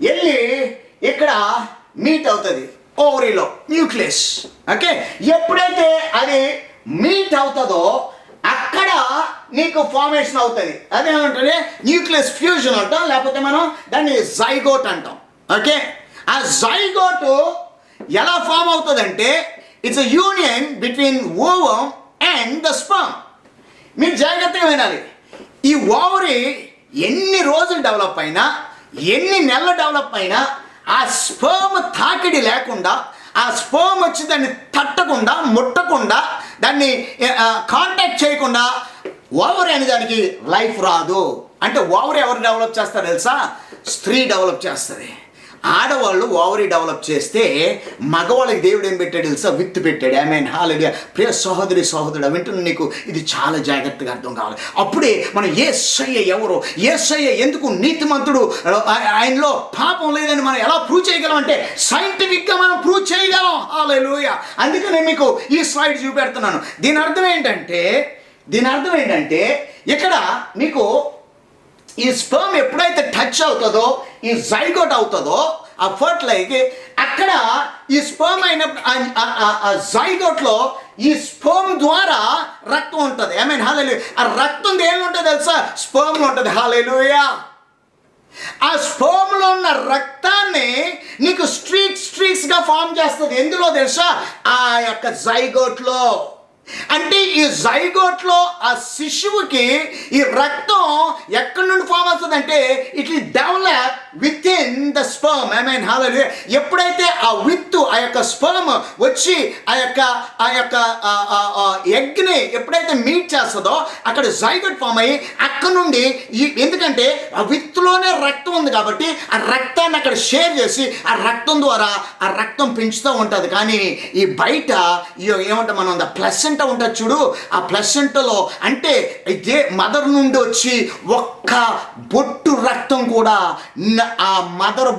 వెళ్ళి ఇక్కడ మీట్ అవుతుంది ఓవరీలో, న్యూక్లియస్. ఓకే, ఎప్పుడైతే అది మీట్ అవుతుందో అక్కడ నీకు ఫార్మేషన్ అవుతుంది. అదేమంటే న్యూక్లియస్ ఫ్యూజన్ అంటాం, లేకపోతే మనం దాన్ని జైగోట్ అంటాం. ఓకే, ఆ జైగోట్ ఎలా ఫామ్ అవుతుందంటే it's a union between ovum and the sperm. మీరు జాగ్రత్తగా వినాలి. ఈ ఓవరీ ఎన్ని రోజులు డెవలప్ అయినా, ఎన్ని నెలలు డెవలప్ అయినా, ఆ స్పర్మ్ తాకిడి లేకుండా, ఆ స్పర్మ్ వచ్చి దాన్ని తట్టకుండా, ముట్టకుండా, దాన్ని కాంటాక్ట్ చేయకుండా ఓవరీ అనే దానికి లైఫ్ రాదు. అంటే ఓవరీ ఎవరు డెవలప్ చేస్తారు తెలుసా? స్త్రీ డెవలప్ చేస్తుంది. ఆడవాళ్ళు ఓవరీ డెవలప్ చేస్తే మగవాళ్ళకి దేవుడు ఏం పెట్టాడు తెలుసా? విత్తు పెట్టాడు. ఐ మీన్ హల్లెలూయా. ప్రియ సహోదరి సహోదరుడు వింటున్న నీకు ఇది చాలా జాగ్రత్తగా అర్థం కావాలి. అప్పుడే మనం యేసయ్య ఎవరు, యేసయ్య ఎందుకు నీతిమంతుడు, ఆయనలో పాపం లేదని మనం ఎలా ప్రూవ్ చేయగలం అంటే సైంటిఫిక్గా మనం ప్రూవ్ చేయగలం. హల్లెలూయా. అందుకే నేను మీకు ఈ స్లైడ్ చూపెడుతున్నాను. దీని అర్థం ఏంటంటే ఇక్కడ మీకు ఈ స్పర్మ్ ఎప్పుడైతే టచ్ అవుతుందో, ఈ జైగోట్ అవుతుందో ఆ ఫర్టిలైజ్కి, అక్కడ ఈ స్పర్మ్ అయిన జైగోట్లో ఈ స్పర్మ్ ద్వారా రక్తం ఉంటుంది. ఐ మీన్ హల్లెలూయా. ఆ రక్తం దేనిలో ఉంటుంది తెలుసా? స్పర్మ్లో ఉంటుంది. హల్లెలూయా. ఆ స్పర్మ్లో ఉన్న రక్తాన్ని నీకు స్ట్రీక్స్గా ఫామ్ చేస్తుంది. ఎందులో తెలుసా? ఆ యొక్క జైగోట్లో. అంటే ఈ జైగోట్లో ఆ శిశువుకి ఈ రక్తం ఎక్కడి నుండి ఫామ్ అవుతుంది అంటే it will develop within the sperm. I mean హల్లెలూయా. ఎప్పుడైతే ఆ విత్తు, ఆ యొక్క స్పర్మ్ వచ్చి ఆ యొక్క ఎగ్ని ఎప్పుడైతే మీట్ చేస్తుందో అక్కడ జైగోట్ ఫామ్ అయ్యి అక్కడ నుండి ఎందుకంటే ఆ విత్తులోనే రక్తం ఉంది కాబట్టి ఆ రక్తాన్ని అక్కడ షేర్ చేసి ఆ రక్తం ద్వారా ఆ రక్తం పెంచుతూ ఉంటుంది. కానీ ఈ బయట ఏమంటాం మనం, ప్లసెంటా ఉంటుంది చూడు, ఆ ప్లసెంటాలో అంటే ఇదే మదర్ నుండి వచ్చి ఒక్క బొట్టు రక్తం కూడా ఆ మదర్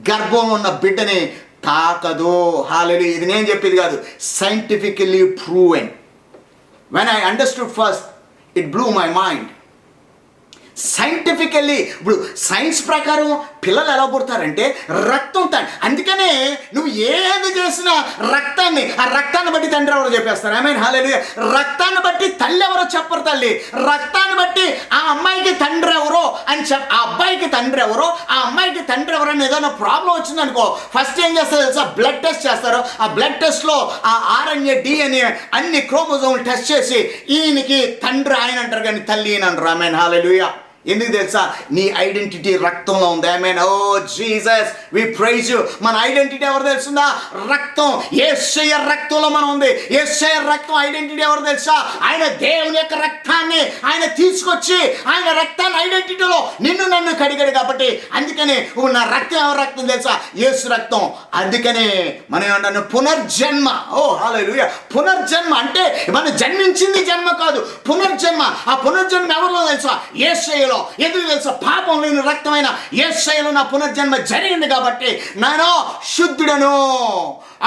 గర్భంలో ఉన్న బిడ్డని తాకదు. హల్లెలూయా. ఇది నేను చెప్పేది కాదు, scientifically proven. When I understood first it blue my mind. Scientifically ఇప్పుడు సైన్స్ ప్రకారం పిల్లలు ఎలా పుడతారంటే రక్తం అందుకనే నువ్వు ఏది చేసినా ఆ రక్తాన్ని బట్టి తండ్రి ఎవరో చెప్పేస్తారు. ఐ మీన్ హల్లెలూయా. రక్తాన్ని బట్టి తల్లి ఎవరో చెప్పరు. తల్లి రక్తాన్ని బట్టి ఆ అమ్మాయికి తండ్రి ఎవరో అని ఆ అబ్బాయికి తండ్రి ఎవరో, ఆ అమ్మాయికి తండ్రి ఎవరో అని ఏదైనా ప్రాబ్లం వచ్చిందనుకో ఫస్ట్ ఏం చేస్తారు తెలుసా? బ్లడ్ టెస్ట్ చేస్తారు. ఆ బ్లడ్ టెస్ట్లో ఆ RNA DNA అన్ని క్రోమోజోమ్లు టెస్ట్ చేసి ఈయనకి తండ్రి ఆయన అంటారు కానీ తల్లి అని అంటారు. ఐ మీన్ హల్లెలూయా. ఎందుకు తెలుసా? నీ ఐడెంటిటీ రక్తంలో ఉంది. ఆమేన్. ఓ జీసస్, వి ప్రైజ్ యు. మన ఐడెంటిటీ ఎవరు తెలుసుందా? రక్తం. యేసయ్య రక్తంలో మనం ఉంది. యేసయ్య రక్తం ఐడెంటిటీ ఎవరు తెలుసా? ఆయన దేవుని యొక్క రక్తాన్ని ఆయన తీసుకొచ్చి ఆయన రక్తాన్ని ఐడెంటిటీలో నిన్ను నన్ను కడిగాడు కాబట్టి అందుకనే నా రక్తం ఎవరు రక్తం తెలుసా? యేసు రక్తం. అందుకనే మనం ఏమన్నా పునర్జన్మ. ఓ హల్లెలూయా. పునర్జన్మ అంటే మనం జన్మించింది జన్మ కాదు, పునర్జన్మ. ఆ పునర్జన్మ ఎవరిలో తెలుసా? యేసయ్యలో. ఎందుకు తెలుసా? పాపం లేని రక్తమైన యేసయ్యలో నా పునర్జన్మ జరిగింది కాబట్టి నేను శుద్ధుడను.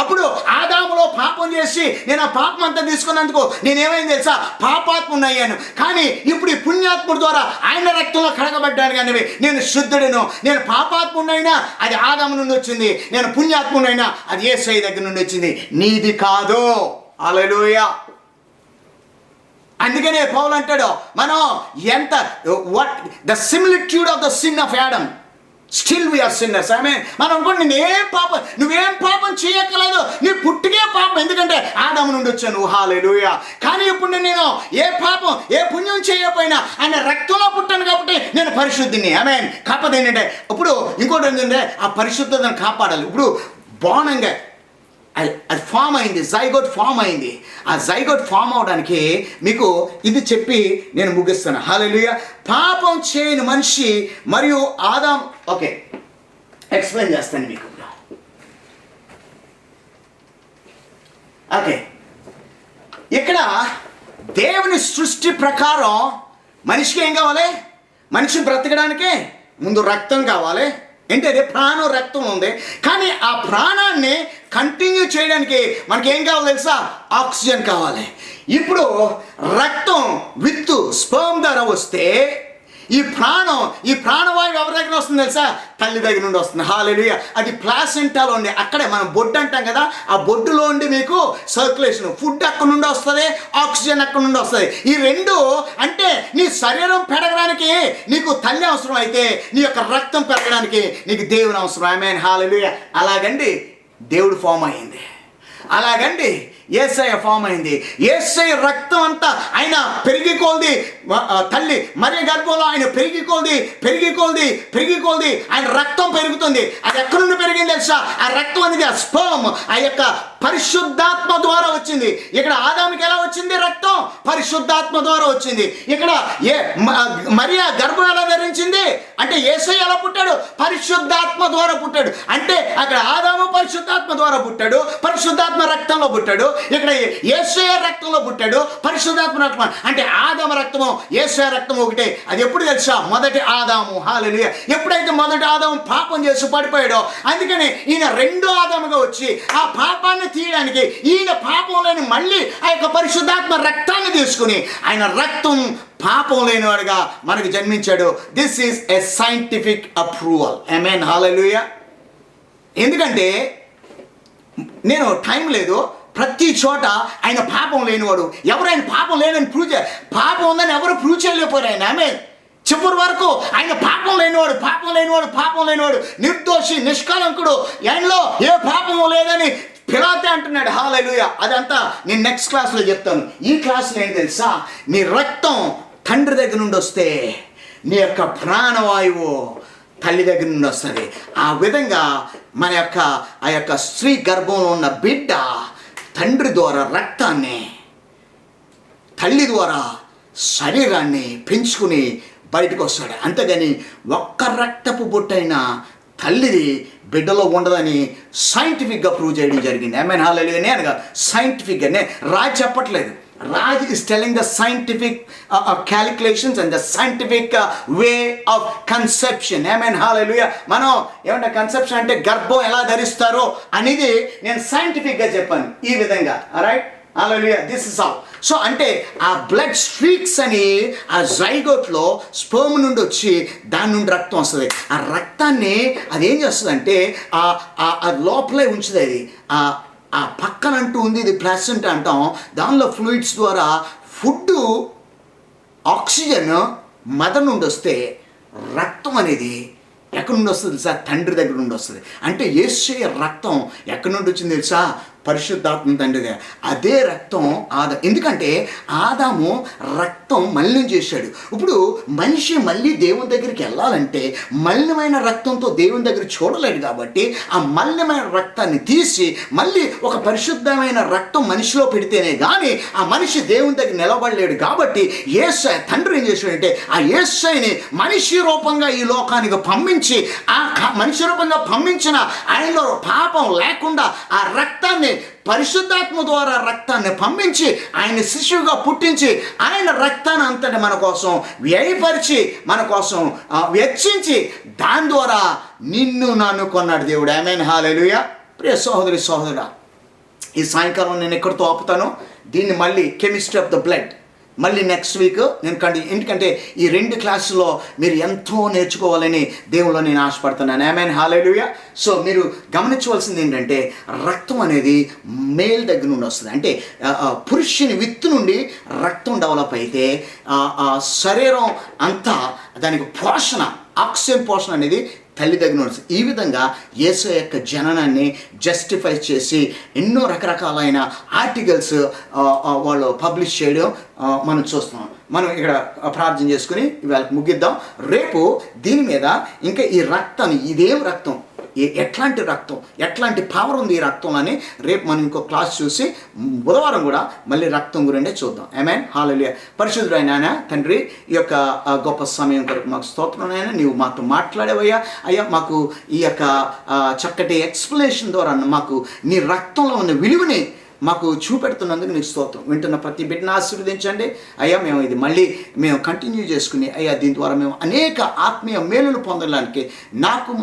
అప్పుడు ఆదాములో పాపం చేసి నేను ఆ పాపం అంతా తీసుకున్నందుకు నేనేమైంది తెలుసా? పాపాత్ముని అయ్యాను. కానీ ఇప్పుడు ఈ పుణ్యాత్ముడి ద్వారా ఆయన రక్తంలో కడగబడ్డాను. కానీ నేను శుద్ధుడను. నేను పాపాత్ముడైనా అది ఆదాము నుండి వచ్చింది, నేను పుణ్యాత్ముడైనా అది యేసయ్య దగ్గర నుండి వచ్చింది, నీది కాదు. హల్లెలూయా. అందుకనే పౌలు అంటాడు, మనం ఎంత the similitude of the sin of Adam, still we are sinners. మనం అనుకోండి నువ్వేం పాపం చేయక్కర్లేదు, నీ పుట్టుకే పాపం, ఎందుకంటే ఆదాము నుండి వచ్చాను. హల్లెలూయా. కానీ ఇప్పుడు నేను ఏ పాపం ఏ పుణ్యం చేయకపోయినా ఆయన రక్తంలో పుట్టాను కాబట్టి నేను పరిశుద్ధిని. ఆమేన్. కాకపోతే ఏంటంటే ఇప్పుడు ఇంకోటి ఏంటంటే ఆ పరిశుద్ధతను కాపాడాలి. ఇప్పుడు బోనంగా అది ఫామ్ అయింది, జైగోట్ ఫామ్ అయింది. ఆ జైగోట్ ఫామ్ అవడానికి మీకు ఇది చెప్పి నేను ముగిస్తాను. హల్లెలూయా. పాపం చేయని మనిషి మరియు ఆదాం. ఓకే, ఎక్స్ప్లెయిన్ చేస్తాను మీకు. ఓకే, ఇక్కడ దేవుని సృష్టి ప్రకారం మనిషికి ఏం కావాలి? మనిషి బ్రతకడానికి ముందు రక్తం కావాలి. ఏంటంటే ప్రాణం రక్తం ఉంది. కానీ ఆ ప్రాణాన్ని కంటిన్యూ చేయడానికి మనకి ఏం కావాలి తెలుసా? ఆక్సిజన్ కావాలి. ఇప్పుడు రక్తం విత్ స్పర్మ్ ద్వారా వస్తే ఈ ప్రాణవాయువు ఎవరి దగ్గర వస్తుంది తెలుసా? తల్లి దగ్గర నుండి వస్తుంది. హల్లెలూయా. అది ప్లాసెంటాలో ఉండి అక్కడే మనం బొడ్డు అంటాం కదా, ఆ బొడ్డులో ఉండి మీకు సర్క్యులేషన్, ఫుడ్ అక్కడ నుండి వస్తుంది, ఆక్సిజన్ అక్కడ నుండి వస్తుంది. ఈ రెండు అంటే నీ శరీరం పెరగడానికి నీకు తల్లి అవసరం అయితే నీ యొక్క రక్తం పెరగడానికి నీకు దేవుని అవసరం. ఆమేన్. హల్లెలూయా. అలాగండి దేవుడు ఫామ్ అయింది. అలాగండి యేసయ్య ఫామ్ అయింది. యేసయ్య రక్తం అంతా ఆయన పెరిగికొల్ది, తల్లి మరియ గర్భంలో ఆయన పెరిగికొల్ది ఆయన రక్తం పెరుగుతుంది. అది ఎక్కడి నుండి పెరిగింది తెలుసా? ఆ రక్తం అనేది ఆ స్పర్మ్, ఆ యొక్క పరిశుద్ధాత్మ ద్వారా వచ్చింది. ఇక్కడ ఆదాముకి ఎలా వచ్చింది రక్తం? పరిశుద్ధాత్మ ద్వారా వచ్చింది. ఇక్కడ మరియ గర్భం ఎలా ధరించింది అంటే యేసయ్య ఎలా పుట్టాడు? పరిశుద్ధాత్మ ద్వారా పుట్టాడు. అంటే అక్కడ ఆదాము పరిశుద్ధాత్మ ద్వారా పుట్టాడు, పరిశుద్ధాత్మ రక్తంలో పుట్టాడు. ఇక్కడ యేసయ్య రక్తంలో పుట్టాడు, పరిశుద్ధాత్మ రక్తం. అంటే ఆదాము రక్తము యేసయ్య రక్తం ఒకటే. అది ఎప్పుడు తెలుసా? మొదటి ఆదాము. హల్లెలూయా. ఎప్పుడైతే మొదటి ఆదాము పాపం చేసి పడిపోయాడో అందుకని ఈయన రెండో ఆదాముగా వచ్చి ఆ పాపాన్ని తీయడానికి ఈయన పాపంలోని మళ్ళీ ఆ యొక్క పరిశుద్ధాత్మ రక్తాన్ని తీసుకుని ఆయన రక్తం పాపం లేనివాడుగా మనకు జన్మించాడు. This is a scientific approval. ఆమేన్. హల్లెలూయా. ఎందుకంటే నేను టైం లేదు, ప్రతి చోట ఆయన పాపం లేనివాడు. ఎవరైనా పాపం లేదని పాపం ఉందని ఎవరు ప్రూవ్ చేయలేకపోయారు ఆయన. ఆమేన్. చివరి వరకు ఆయన పాపం లేనివాడు, నిర్దోషి, నిష్కలంకుడు, ఆయనలో ఏ పాపము లేదని పిలాతే అంటున్నాడు. హల్లెలూయా. అదంతా నేను నెక్స్ట్ క్లాస్లో చెప్తాను. ఈ క్లాస్లో ఏం తెలుసా? నీ రక్తం తండ్రి దగ్గర నుండి వస్తే నీ యొక్క ప్రాణవాయువు తల్లి దగ్గర నుండి వస్తుంది. ఆ విధంగా ఆ యొక్క స్త్రీ గర్భంలో ఉన్న బిడ్డ తండ్రి ద్వారా రక్తాన్ని, తల్లి ద్వారా శరీరాన్ని పెంచుకుని బయటకు వస్తాడు. అంతేగాని ఒక్క రక్తపు బొట్టైనా తల్లిది బిడ్డలో ఉండదని సైంటిఫిక్గా ప్రూవ్ చేయడం జరిగింది. ఆమేన్. హల్లెలూయా. నేను సైంటిఫిక్గా రాజు చెప్పట్లేదు. Raj is telling the scientific calculations and the scientific way of conception. Amen. Hallelujah. మనం ఏమంటే కన్సెప్షన్ అంటే గర్భం ఎలా ధరిస్తారో అనేది నేను సైంటిఫిక్గా చెప్పాను ఈ విధంగా. Right. Hallelujah. This is how. So అంటే ఆ బ్లడ్ స్ట్రీక్స్ అని ఆ జైగోట్లో స్పర్మ్ నుండి వచ్చి దాని నుండి రక్తం వస్తుంది. ఆ రక్తాన్ని అది ఏం చేస్తుంది అంటే ఆ లోపలే ఉంచుతుంది. అది ఆ పక్కనంటూ ఉంది, ఇది ప్లాసెంటా అంటాం. దానిలో ఫ్లూయిడ్స్ ద్వారా ఫుడ్, ఆక్సిజన్ మదర్ నుండి వస్తే రక్తం అనేది ఎక్కడి నుండి వస్తుంది తెలుసా? తండ్రి దగ్గర నుండి వస్తుంది. అంటే యేసయ్య రక్తం ఎక్కడి నుండి వచ్చింది తెలుసా? పరిశుద్ధాత్మ తండ్రి. అదే రక్తం ఎందుకంటే ఆదాము రక్తం రక్తం మలినం చేశాడు. ఇప్పుడు మనిషి మళ్ళీ దేవుని దగ్గరికి వెళ్ళాలంటే మలినమైన రక్తంతో దేవుని దగ్గర చూడలేడు. కాబట్టి ఆ మలినమైన రక్తాన్ని తీసి మళ్ళీ ఒక పరిశుద్ధమైన రక్తం మనిషిలో పెడితేనే కానీ ఆ మనిషి దేవుని దగ్గర నిలబడలేడు. కాబట్టి యేసయ్య తండ్రి ఏం చేశాడంటే ఆ యేసయ్యని మనిషి రూపంగా ఈ లోకానికి పంపించి ఆ మనిషి రూపంగా పంపించిన ఆయనలో పాపం లేకుండా ఆ రక్తాన్ని పరిశుద్ధాత్మ ద్వారా రక్తాన్ని పంపించి ఆయన శిశువుగా పుట్టించి ఆయన రక్తాన్ని అంతటి మన కోసం వ్యయపరిచి మన కోసం వెచ్చించి దాని ద్వారా నిన్ను నన్ను కొన్నాడు దేవుడు. ఆమేన్, హల్లెలూయా. ప్రియ సహోదరి సహోదరుడా, ఈ సాయంకాలం నేను ఎక్కడితో ఆపుతాను. దీన్ని మళ్ళీ కెమిస్ట్రీ ఆఫ్ ద బ్లడ్ మళ్ళీ నెక్స్ట్ వీక్ నేను ఎందుకంటే ఈ 2 క్లాసుల్లో మీరు ఎంతో నేర్చుకోవాలని దేవుళ్ళు నేను ఆశపడుతున్నాను. ఆమేన్, హల్లెలూయా. సో మీరు గమనించవలసింది ఏంటంటే రక్తం అనేది మేల్ దగ్గర నుండి వస్తుంది. అంటే పురుషుని విత్తు నుండి రక్తం డెవలప్ అయితే శరీరం అంతా దానికి పోషణ, ఆక్సిజన్ పోషణ అనేది తల్లి దగ్గర నుంచి. ఈ విధంగా యేసు యొక్క జననాన్ని జస్టిఫై చేసి ఎన్నో రకరకాలైన ఆర్టికల్స్ వాళ్ళు పబ్లిష్ చేయడం మనం చూస్తున్నాం. మనం ఇక్కడ ప్రార్థన చేసుకుని ఇవాళ ముగిద్దాం. రేపు దీని మీద ఇంకా ఈ రక్తాన్ని, ఇదేం రక్తం, ఎట్లాంటి రక్తం, ఎట్లాంటి పవర్ ఉంది ఈ రక్తంలో అని రేపు మనం ఇంకో క్లాస్ చూసి బుధవారం కూడా మళ్ళీ రక్తం గురిండే చూద్దాం. ఆమేన్, హల్లెలూయా. పరిశుద్ధుడైన ఆయన తండ్రి, ఈ యొక్క గొప్ప సమయం కొరకు మాకు స్తోత్రం నాయనా. నీవు మాతో మాట్లాడేవయ్యా. అయ్యా, మాకు ఈ యొక్క చక్కటి ఎక్స్ప్లెనేషన్ ద్వారా మాకు నీ రక్తంలో ఉన్న విలువని మాకు చూపెడుతున్నందుకు నీకు స్తోత్రం. వింటున్న ప్రతి బిడ్డను ఆశీర్వదించండి అయ్యా. మేము ఇది మళ్ళీ కంటిన్యూ చేసుకుని అయ్యా దీని ద్వారా మేము అనేక ఆత్మీయ మేలులు పొందడానికి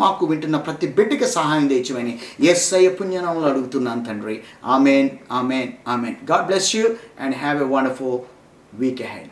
మాకు వింటున్న ప్రతి బిడ్డకి సహాయం తెచ్చమని యేసయ్య పుణ్యనామములో అడుగుతున్నాను తండ్రి. ఆమేన్, ఆమేన్, ఆమేన్. God bless you and have a wonderful week ahead.